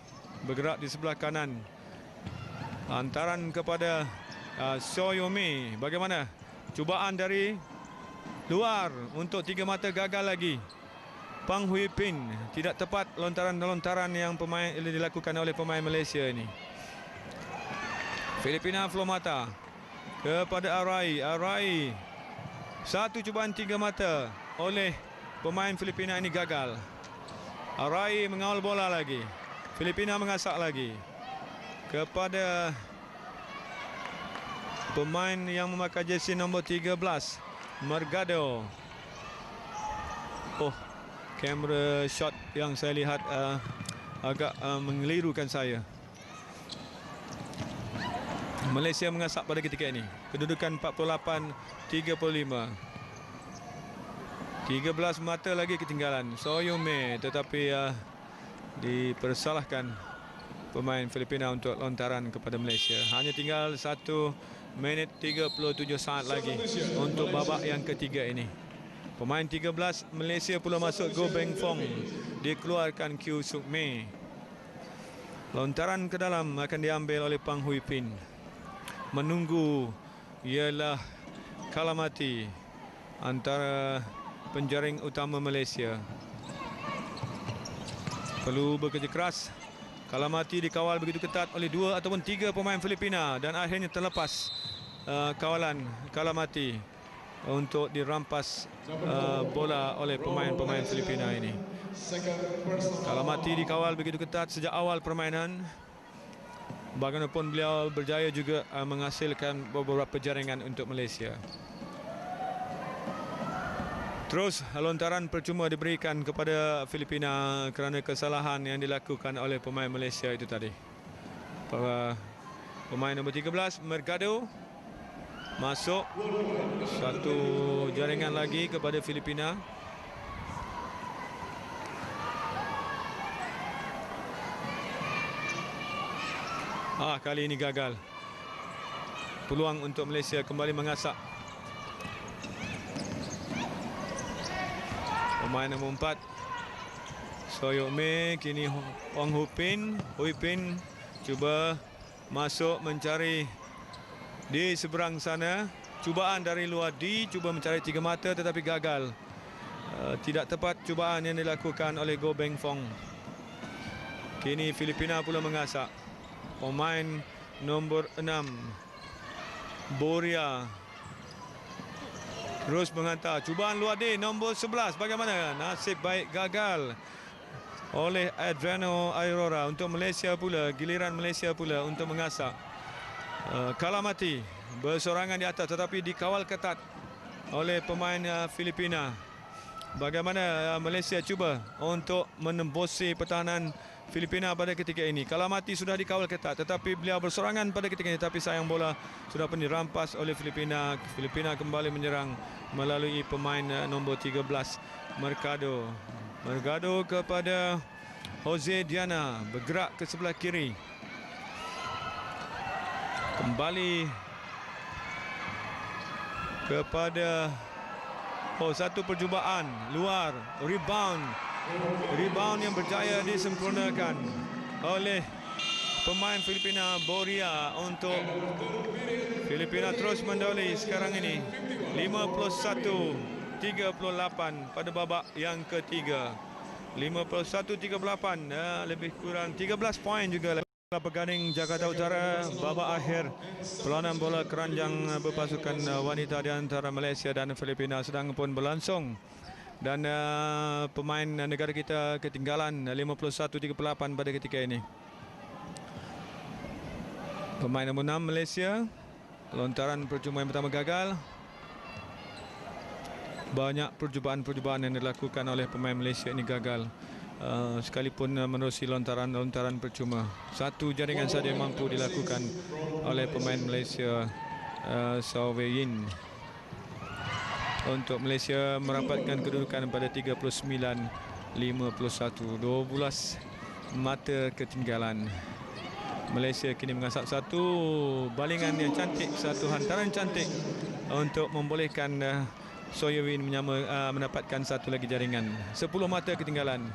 bergerak di sebelah kanan. Hantaran kepada Soyomi. Bagaimana? Cubaan dari luar untuk 3 mata gagal lagi. Pang Hui Pin tidak tepat lontaran-lontaran yang dilakukan oleh pemain Malaysia ini. Filipina flow mata kepada Arai. Arai, satu cubaan 3 mata oleh pemain Filipina ini gagal. Arai mengawal bola lagi. Filipina mengasak lagi kepada pemain yang memakai jersey nombor 13, Mergado. Kamera shot yang saya lihat agak mengelirukan saya. Malaysia mengasak pada ketika ini. Kedudukan 48-35. 13 mata lagi ketinggalan. Soyume tetapi dipersalahkan pemain Filipina untuk lontaran kepada Malaysia. Hanya tinggal 1 minit 37 saat lagi untuk babak yang ketiga ini. Pemain 13 Malaysia pula masuk, Go Beng Fong. Dikeluarkan Kyu Suk Mei. Lontaran ke dalam akan diambil oleh Pang Hui Pin. Menunggu ialah Kalamati antara penjaring utama Malaysia. Perlu bekerja keras. Kalamati dikawal begitu ketat oleh 2 ataupun 3 pemain Filipina dan akhirnya terlepas kawalan Kalamati. untuk dirampas bola oleh pemain-pemain Filipina ini. Second personal Kalamati dikawal begitu ketat sejak awal permainan. Bagaimanapun beliau berjaya juga menghasilkan beberapa jaringan untuk Malaysia. Terus lontaran percuma diberikan kepada Filipina kerana kesalahan yang dilakukan oleh pemain Malaysia itu tadi. Pemain nombor 13 Mercado masuk, satu jaringan lagi kepada Filipina. Kali ini gagal. Peluang untuk Malaysia kembali mengasak. Pemain nombor 4 Soyok Mei, kini Wang Hui Pin cuba masuk mencari di seberang sana. Cubaan dari luar cuba mencari 3 mata tetapi gagal. Tidak tepat cubaan yang dilakukan oleh Goh Beng Fong. Kini Filipina pula mengasak. Pemain nombor 6 Boria terus menghantar cubaan luar nombor 11. Bagaimana? Nasib baik gagal oleh Adriano Aurora. Untuk Malaysia pula, giliran Malaysia pula untuk mengasak. Kalamati bersorangan di atas tetapi dikawal ketat oleh pemain Filipina. Bagaimana Malaysia cuba untuk menembusi pertahanan Filipina pada ketika ini. Kalamati sudah dikawal ketat tetapi beliau bersorangan pada ketika ini, tapi sayang bola sudah pun dirampas oleh Filipina. Filipina kembali menyerang melalui pemain nombor 13 Mercado. Mercado kepada Jose Diana, bergerak ke sebelah kiri. Kembali kepada satu percubaan luar, rebound yang berjaya disempurnakan oleh pemain Filipina Boria untuk Filipina terus mendahului sekarang ini 51-38 pada babak yang ketiga. 51-38, lebih kurang 13 poin juga. Pegading Jakarta Utara, babak akhir perlawanan bola keranjang berpasukan wanita di antara Malaysia dan Filipina sedang pun berlangsung. Dan pemain negara kita ketinggalan 51-38 pada ketika ini. Pemain nombor 6 Malaysia, lontaran percuma yang pertama gagal. Banyak percubaan-percubaan yang dilakukan oleh pemain Malaysia ini gagal. Sekalipun menerusi lontaran percuma. Satu jaringan saja yang mampu dilakukan oleh pemain Malaysia, Saw Wei Yin. Untuk Malaysia merapatkan kedudukan pada 39-51. 12 mata ketinggalan. Malaysia kini mengasap satu balingan yang cantik, satu hantaran cantik untuk membolehkan Soyewin mendapatkan satu lagi jaringan. 10 mata ketinggalan.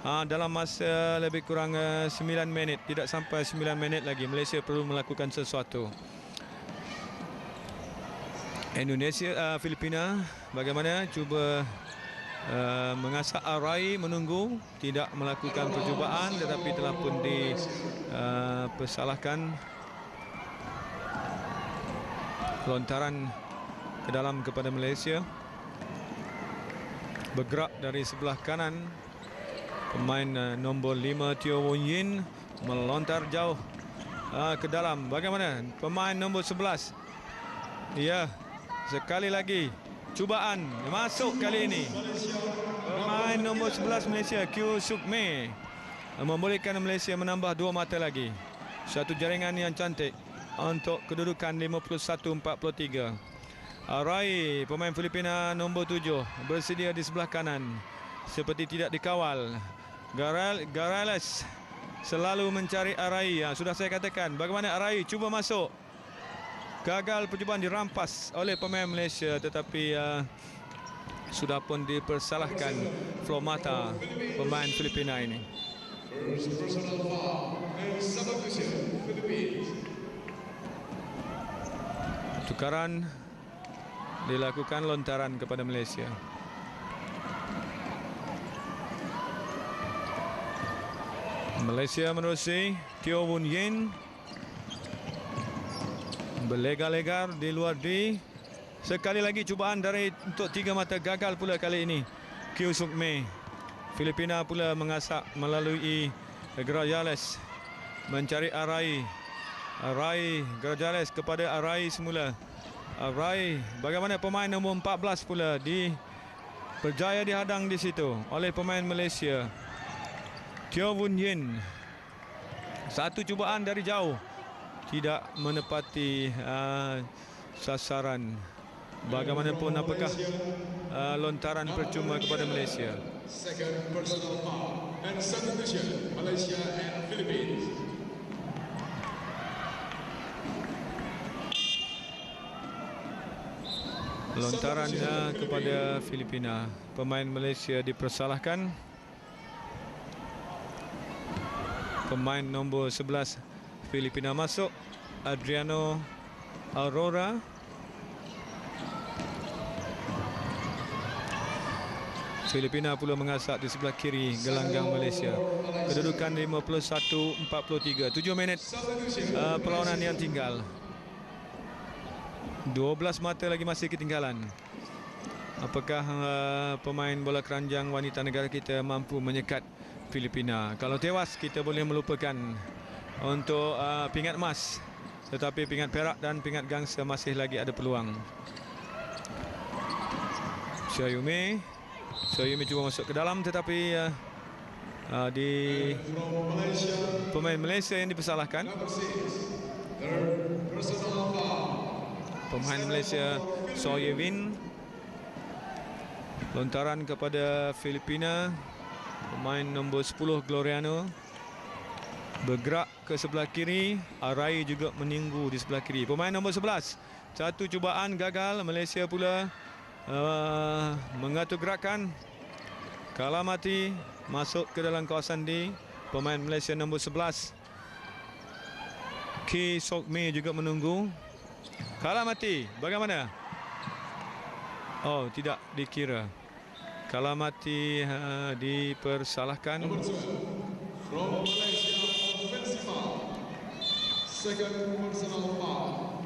Dalam masa lebih kurang 9 minit, tidak sampai 9 minit lagi, Malaysia perlu melakukan sesuatu. Indonesia, Filipina bagaimana? Cuba mengasak arai, menunggu, tidak melakukan percubaan tetapi telah pun dipersalahkan. Lontaran ke dalam kepada Malaysia. Bergerak dari sebelah kanan. Pemain nombor 5 Teo Won Yin melontar jauh ke dalam. Bagaimana? Pemain nombor 11. Ya, sekali lagi cubaan masuk kali ini. Pemain nombor 11 Malaysia, Kyu Suk Mei, membolehkan Malaysia menambah 2 mata lagi. Satu jaringan yang cantik untuk kedudukan 51-43. Arai, pemain Filipina nombor 7, bersedia di sebelah kanan. Seperti tidak dikawal. Garales selalu mencari Arai. Sudah saya katakan bagaimana Arai cuba masuk. Gagal percubaan, dirampas oleh pemain Malaysia tetapi sudah pun dipersalahkan flow mata pemain Filipina ini. Tukaran dilakukan, lontaran kepada Malaysia. Malaysia menerusi. Teo Won Yin berlegar-legar di luar Sekali lagi cubaan dari untuk 3 mata gagal pula kali ini. Kyu Suk Mei. Filipina pula mengasak melalui Grajales mencari Arai. Arai Grajales kepada Arai semula. Arai, bagaimana pemain nombor 14 pula berjaya dihadang di situ oleh pemain Malaysia. Teo Boon Yin. Satu cubaan dari jauh tidak menepati sasaran. Bagaimanapun, apakah lontaran percuma kepada Malaysia. Second personal foul and substitution Malaysia and Philippines. Lontaran kepada Filipina. Pemain Malaysia dipersalahkan. Pemain nombor 11 Filipina masuk, Adriano Aurora. Filipina pula mengasak di sebelah kiri gelanggang Malaysia. Kedudukan 51-43. 7 minit perlawanan yang tinggal. 12 mata lagi masih ketinggalan. Apakah pemain bola keranjang wanita negara kita mampu menyekat Filipina? Kalau tewas, kita boleh melupakan untuk pingat emas. Tetapi pingat perak dan pingat gangsa masih lagi ada peluang. Syayumi cuba masuk ke dalam, tetapi di pemain Malaysia yang dipersalahkan. Pemain Malaysia So Ye Win. Lontaran kepada Filipina. Pemain nombor 10 Gloriano bergerak ke sebelah kiri. Arai juga menunggu di sebelah kiri. Pemain nombor 11. Satu cubaan gagal. Malaysia pula mengatur gerakan. Kalamati masuk ke dalam kawasan D. Pemain Malaysia nombor 11 Kyu Suk Mei juga menunggu. Kalamati, bagaimana? Oh, tidak dikira. Kalamati dipersalahkan. From Malaysia, offensive foul. Second personal foul.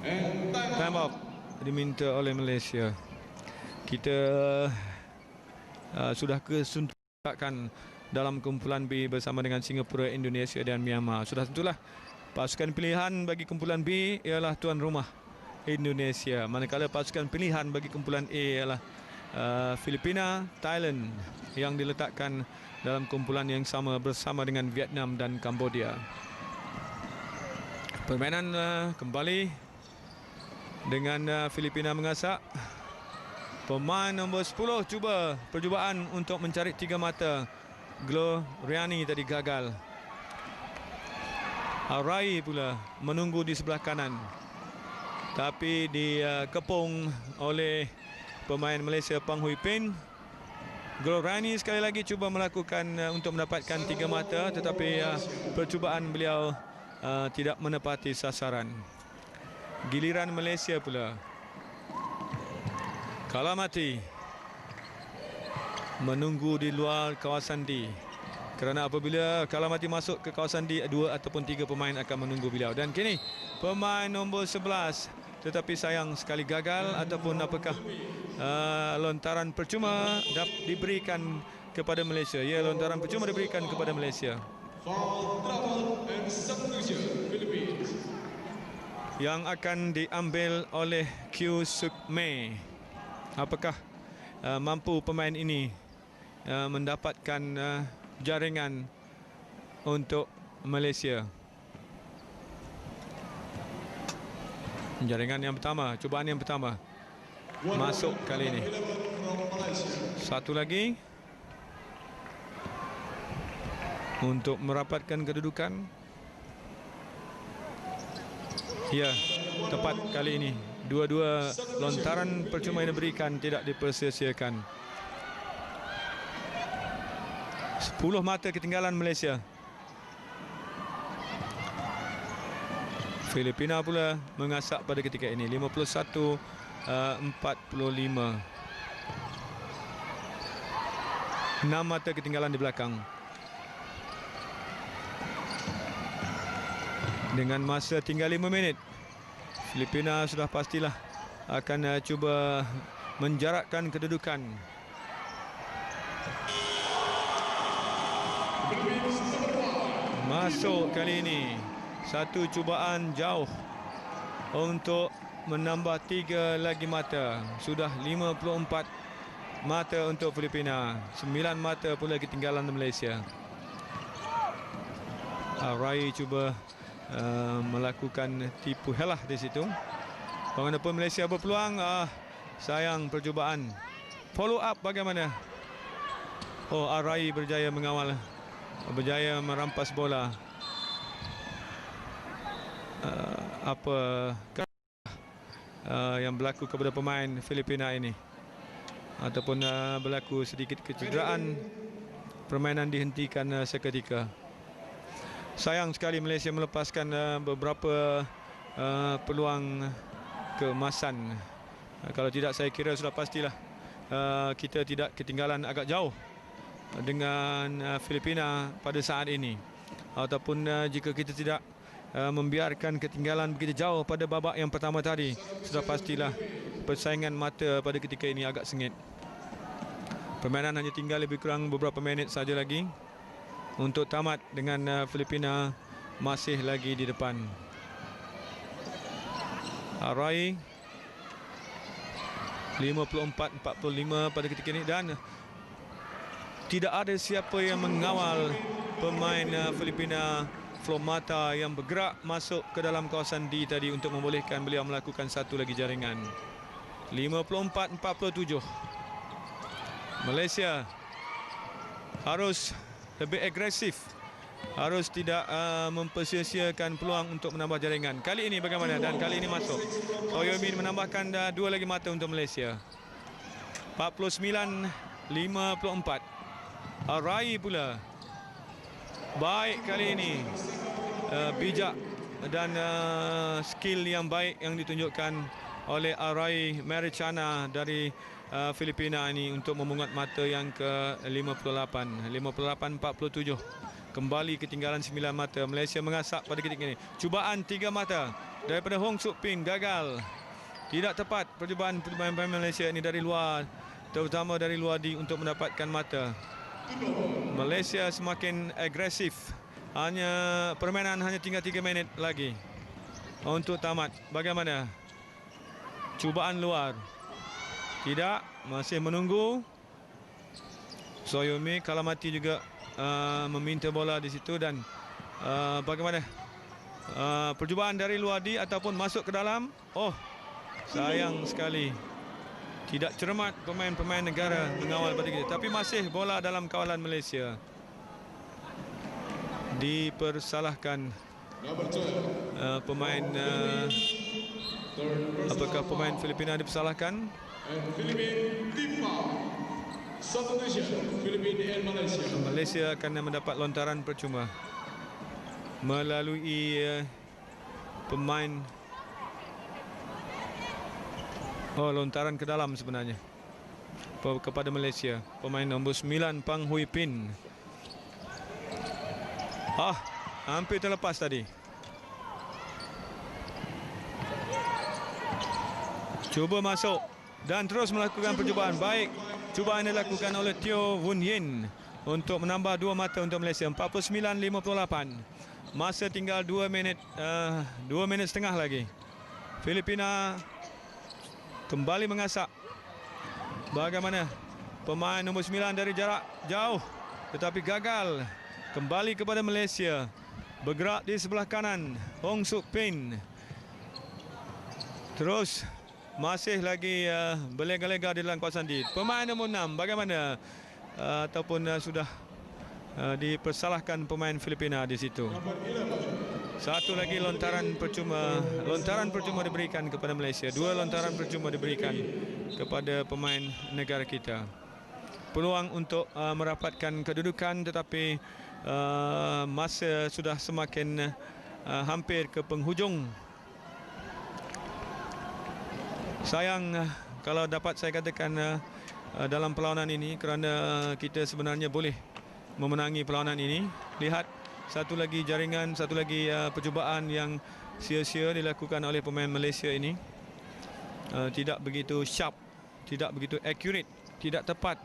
And Time out diminta oleh Malaysia. Kita sudah kesuntukan dalam kumpulan B bersama dengan Singapura, Indonesia dan Myanmar. Sudah tentulah pasukan pilihan bagi kumpulan B ialah tuan rumah Indonesia. Manakala pasukan pilihan bagi kumpulan A ialah Filipina, Thailand yang diletakkan dalam kumpulan yang sama bersama dengan Vietnam dan Cambodia. Permainan kembali dengan Filipina mengasak. Pemain nombor 10 cuba percubaan untuk mencari 3 mata. Gloriani tadi gagal. Arai pula menunggu di sebelah kanan, tapi dikepung oleh pemain Malaysia Pang Hui Pin. Gloriani sekali lagi cuba melakukan untuk mendapatkan 3 mata, tetapi percubaan beliau tidak menepati sasaran. Giliran Malaysia pula. Kalamati menunggu di luar kawasan D. Kerana apabila Kalamati masuk ke kawasan D, 2 ataupun 3 pemain akan menunggu beliau. Dan kini pemain nombor 11, tetapi sayang sekali gagal, ataupun apakah lontaran percuma diberikan kepada Malaysia. Ya, lontaran percuma diberikan kepada Malaysia. foul trouble and substitution Philippines. Yang akan diambil oleh Kyu Suk Mei. Apakah mampu pemain ini mendapatkan jaringan untuk Malaysia? Jaringan yang pertama, cubaan yang pertama masuk kali ini. Satu lagi untuk merapatkan kedudukan. Ya, tepat kali ini. Dua-dua lontaran percuma yang diberikan tidak dipersia-siakan. 10 mata ketinggalan Malaysia. Filipina pula mengasak pada ketika ini 51-45. Enam mata ketinggalan di belakang. Dengan masa tinggal 5 minit, Filipina sudah pastilah akan cuba menjarakkan kedudukan. Masuk kali ini. Satu cubaan jauh untuk menambah 3 lagi mata. Sudah 54 mata untuk Filipina. 9 mata pula ketinggalan Malaysia. Rai cuba melakukan tipu helah di situ. Bagaimanapun Malaysia berpeluang. Sayang percubaan. Follow up bagaimana? Oh, Rai berjaya mengawal, berjaya merampas bola. Yang berlaku kepada pemain Filipina ini, ataupun berlaku sedikit kecederaan, permainan dihentikan seketika. Sayang sekali Malaysia melepaskan beberapa peluang keemasan. Kalau tidak, saya kira sudah pastilah kita tidak ketinggalan agak jauh dengan Filipina pada saat ini. Ataupun jika kita tidak membiarkan ketinggalan begitu jauh pada babak yang pertama tadi, sudah pastilah persaingan mata pada ketika ini agak sengit. Permainan hanya tinggal lebih kurang beberapa minit saja lagi untuk tamat, dengan Filipina masih lagi di depan. Rai 54-45 pada ketika ini, dan tidak ada siapa yang mengawal pemain Filipina, Flo Mata, yang bergerak masuk ke dalam kawasan D tadi untuk membolehkan beliau melakukan satu lagi jaringan. 54-47. Malaysia harus lebih agresif, harus tidak mempersia-siakan peluang untuk menambah jaringan. Kali ini bagaimana? Dan kali ini masuk. Soyomin menambahkan 2 lagi mata untuk Malaysia. 49-54. Rai pula baik kali ini, bijak dan skill yang baik yang ditunjukkan oleh Rai Maricana dari Filipina ini untuk memungut mata yang ke-58. 58-47. Kembali ketinggalan 9 mata. Malaysia mengasak pada ketika ini. Cubaan 3 mata daripada Hong Suk Ping gagal. Tidak tepat percubaan pemain Malaysia ini dari luar, terutama dari luar D, untuk mendapatkan mata. Malaysia semakin agresif. Permainan hanya tinggal 3 minit lagi untuk tamat. Bagaimana? Cubaan luar. Tidak, masih menunggu. Soyomi kalau mati juga meminta bola di situ, dan bagaimana? Percubaan dari luar D ataupun masuk ke dalam. Oh, sayang sekali. Tidak cermat pemain-pemain negara mengawal pada kita. Tapi masih bola dalam kawalan Malaysia. Dipersalahkan pemain. Apakah pemain Filipina dipersalahkan? Malaysia akan mendapat lontaran percuma melalui pemain. Lontaran ke dalam sebenarnya kepada Malaysia. Pemain nombor 9 Pang Hui Pin. Hampir terlepas tadi. Cuba masuk dan terus melakukan percubaan. Baik, cubaan dilakukan oleh Teo Woon Yin untuk menambah 2 mata untuk Malaysia. 49-58. Masa tinggal 2 minit setengah lagi. Filipina kembali mengasak. Bagaimana? Pemain nombor 9 dari jarak jauh tetapi gagal. Kembali kepada Malaysia. Bergerak di sebelah kanan Hong Suk Pin. Terus masih lagi berlega-lega di dalam kawasan D. Pemain nombor 6 bagaimana? Ataupun sudah dipersalahkan pemain Filipina di situ. Satu lagi lontaran percuma diberikan kepada Malaysia. 2 lontaran percuma diberikan kepada pemain negara kita. Peluang untuk merapatkan kedudukan, tetapi masa sudah semakin hampir ke penghujung. Sayang kalau dapat saya katakan dalam perlawanan ini, kerana kita sebenarnya boleh memenangi perlawanan ini. Lihat, satu lagi jaringan, satu lagi percubaan yang sia-sia dilakukan oleh pemain Malaysia ini. tidak begitu sharp, tidak begitu accurate, tidak tepat.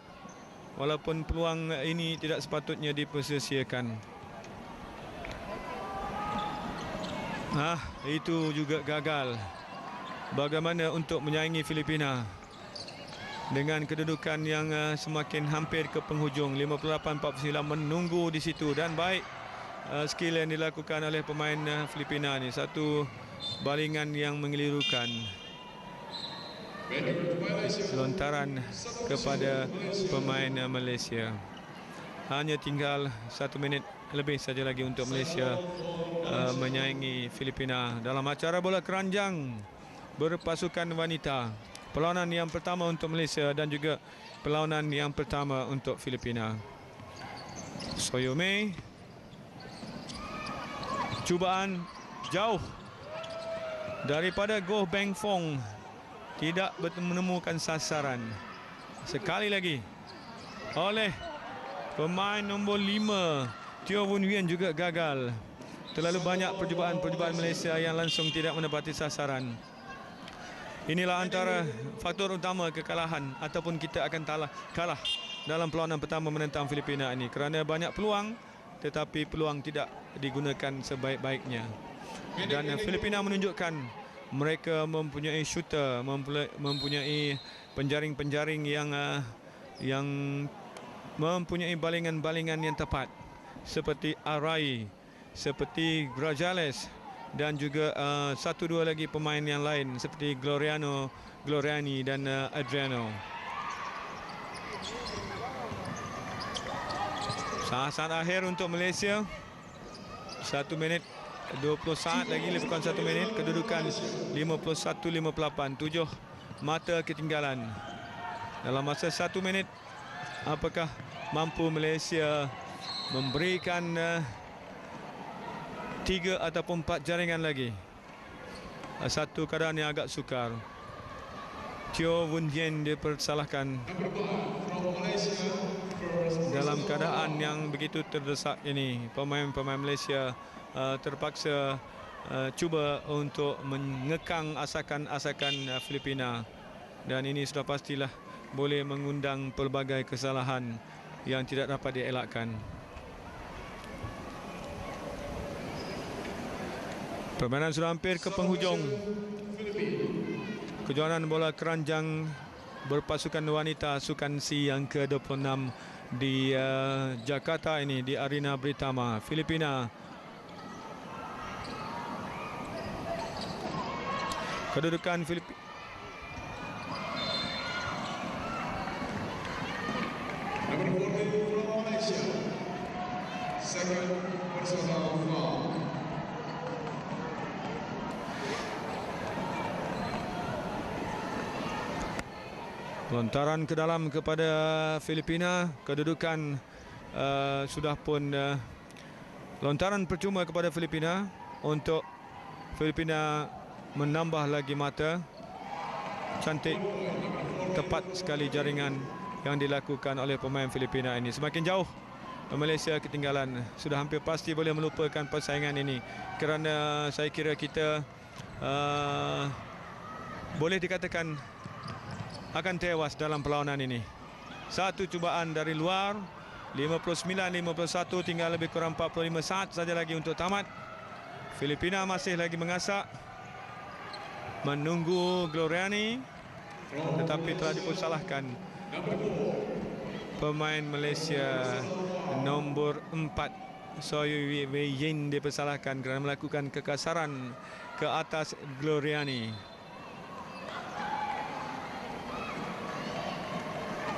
Walaupun peluang ini tidak sepatutnya dipersia-siakan. Itu juga gagal. Bagaimana untuk menyaingi Filipina dengan kedudukan yang semakin hampir ke penghujung. 58-49 menunggu di situ, dan baik skill yang dilakukan oleh pemain Filipina ni. Satu balingan yang mengelirukan. Lontaran kepada pemain Malaysia. Hanya tinggal 1 minit lebih saja lagi untuk Malaysia menyaingi Filipina dalam acara bola keranjang berpasukan wanita. Perlawanan yang pertama untuk Malaysia dan juga perlawanan yang pertama untuk Filipina. Soyome, cubaan jauh daripada Goh Beng Fong, tidak menemukan sasaran. Sekali lagi oleh pemain nombor 5 Teo Wun Wien juga gagal. Terlalu banyak percubaan Malaysia yang langsung tidak menepati sasaran. Inilah antara faktor utama kekalahan, ataupun kita akan kalah dalam perlawanan pertama menentang Filipina ini, kerana banyak peluang tetapi peluang tidak digunakan sebaik-baiknya. Dan Filipina menunjukkan mereka mempunyai shooter, mempunyai penjaring-penjaring yang mempunyai balingan-balingan yang tepat, seperti Arai, seperti Grajales, dan juga 1-2 lagi pemain yang lain seperti Gloriani dan Adriano. Saat akhir untuk Malaysia, 1 minit 20 saat lagi, lebih kurang 1 minit. Kedudukan 51-58, 7 mata ketinggalan. Dalam masa 1 minit, apakah mampu Malaysia memberikan 3 ataupun 4 jaringan lagi? Satu keadaan yang agak sukar. Teo Wun Wien dipersalahkan dalam keadaan yang begitu terdesak ini. Pemain-pemain Malaysia terpaksa cuba untuk mengekang asakan-asakan Filipina, dan ini sudah pastilah boleh mengundang pelbagai kesalahan yang tidak dapat dielakkan. Permainan sudah hampir ke penghujung. Kejuaraan bola keranjang berpasukan wanita Sukan C yang ke-26 di Jakarta ini, di Arena Britama. Filipina kedudukan Filipina lontaran ke dalam kepada Filipina. Kedudukan sudah pun lontaran percuma kepada Filipina, untuk Filipina menambah lagi mata. Cantik, tepat sekali jaringan yang dilakukan oleh pemain Filipina ini. Semakin jauh Malaysia ketinggalan. Sudah hampir pasti boleh melupakan persaingan ini, kerana saya kira kita boleh dikatakan akan tewas dalam perlawanan ini. Satu cubaan dari luar, 59-51, tinggal lebih kurang 45 saat saja lagi untuk tamat. Filipina masih lagi mengasak, menunggu Gloriani, tetapi telah dipersalahkan pemain Malaysia nombor 4 Soy Wei Yin, dipersalahkan kerana melakukan kekasaran ke atas Gloriani.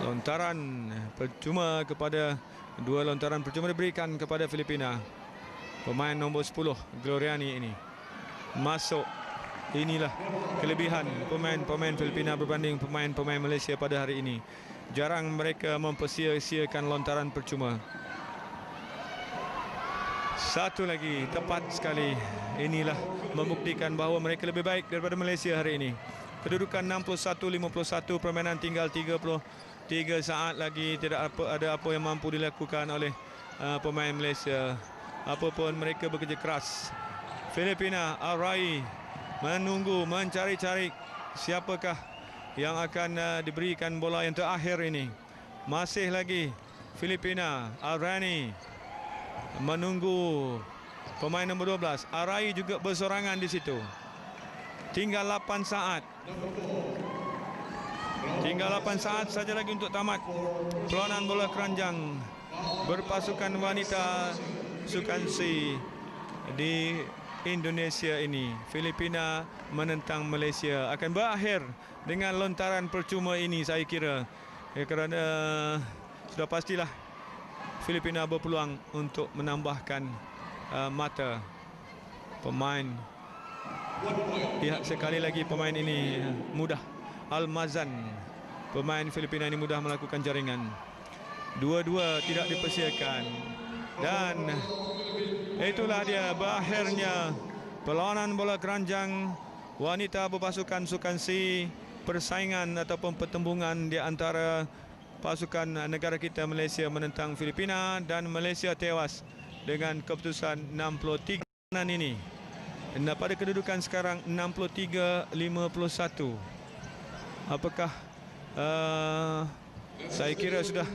Lontaran percuma kepada dua lontaran percuma diberikan kepada Filipina. Pemain nombor 10 Gloriani ini masuk. Inilah kelebihan pemain-pemain Filipina berbanding pemain-pemain Malaysia pada hari ini. Jarang mereka mempersia-siakan lontaran percuma. Satu lagi, tepat sekali. Inilah membuktikan bahawa mereka lebih baik daripada Malaysia hari ini. Kedudukan 61-51, permainan tinggal 33 saat lagi. Tidak ada apa yang mampu dilakukan oleh pemain Malaysia. Apapun mereka bekerja keras. Filipina, Arai menunggu, mencari-cari siapakah yang akan diberikan bola yang terakhir ini. Masih lagi Filipina, Arani menunggu pemain nombor 12. Arai juga bersorangan di situ. Tinggal 8 saat. Tinggal 8 saat saja lagi untuk tamat perlawanan bola keranjang berpasukan wanita Sukan C di Indonesia ini. Filipina menentang Malaysia akan berakhir dengan lontaran percuma ini, saya kira. Kerana sudah pastilah Filipina berpeluang untuk menambahkan mata pemain. Lihat sekali lagi pemain ini mudah. Almazan, pemain Filipina ini mudah melakukan jaringan. Dua-dua tidak dipersiakan. Dan itulah dia berakhirnya perlawanan bola keranjang wanita berpasukan Sukan C. Persaingan ataupun pertembungan di antara pasukan negara kita Malaysia menentang Filipina, dan Malaysia tewas dengan keputusan 63 ini. Dan pada kedudukan sekarang 63-51. Apakah saya kira sudah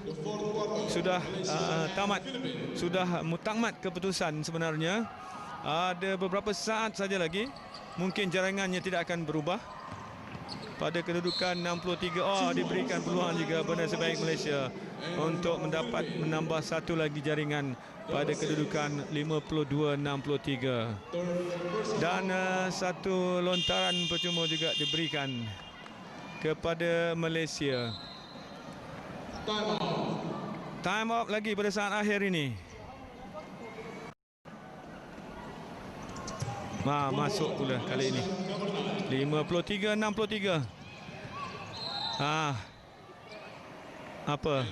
tamat, sudah mutamat keputusan sebenarnya. Ada beberapa saat saja lagi, mungkin jaringannya tidak akan berubah. Pada kedudukan 63, diberikan peluang juga pada sebaik Malaysia untuk menambah satu lagi jaringan pada kedudukan 52-63. Dan satu lontaran percuma juga diberikan kepada Malaysia. Time out lagi pada saat akhir ini. Masuk pula kali ini. 53-63. Apakah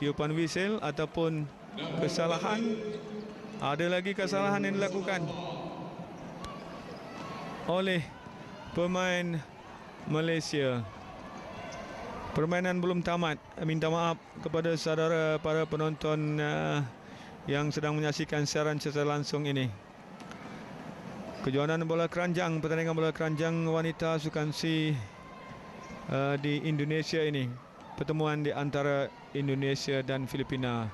tiupan whistle ataupun kesalahan? Ada lagi kesalahan yang dilakukan oleh pemain Malaysia. Permainan belum tamat. Minta maaf kepada saudara para penonton yang sedang menyaksikan siaran secara langsung ini. Kejuaraan bola keranjang, pertandingan bola keranjang wanita Sukan C di Indonesia ini. Pertemuan di antara Indonesia dan Filipina.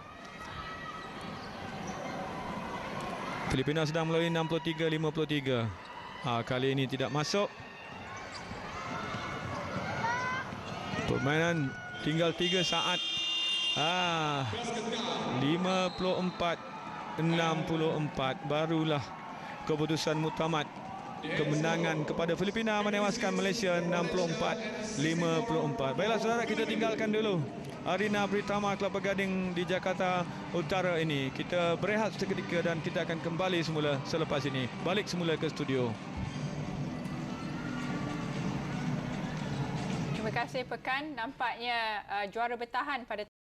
Filipina sedang melalui 63-53. Kali ini tidak masuk. Permainan tinggal 3 saat. 54-64. Barulah keputusan muktamad. Kemenangan kepada Filipina menewaskan Malaysia 64-54. Baiklah saudara, kita tinggalkan dulu Arena Britama Kelapa Gading di Jakarta Utara ini. Kita berehat seketika dan kita akan kembali semula selepas ini. Balik semula ke studio. Terima kasih Pekan. Nampaknya juara bertahan pada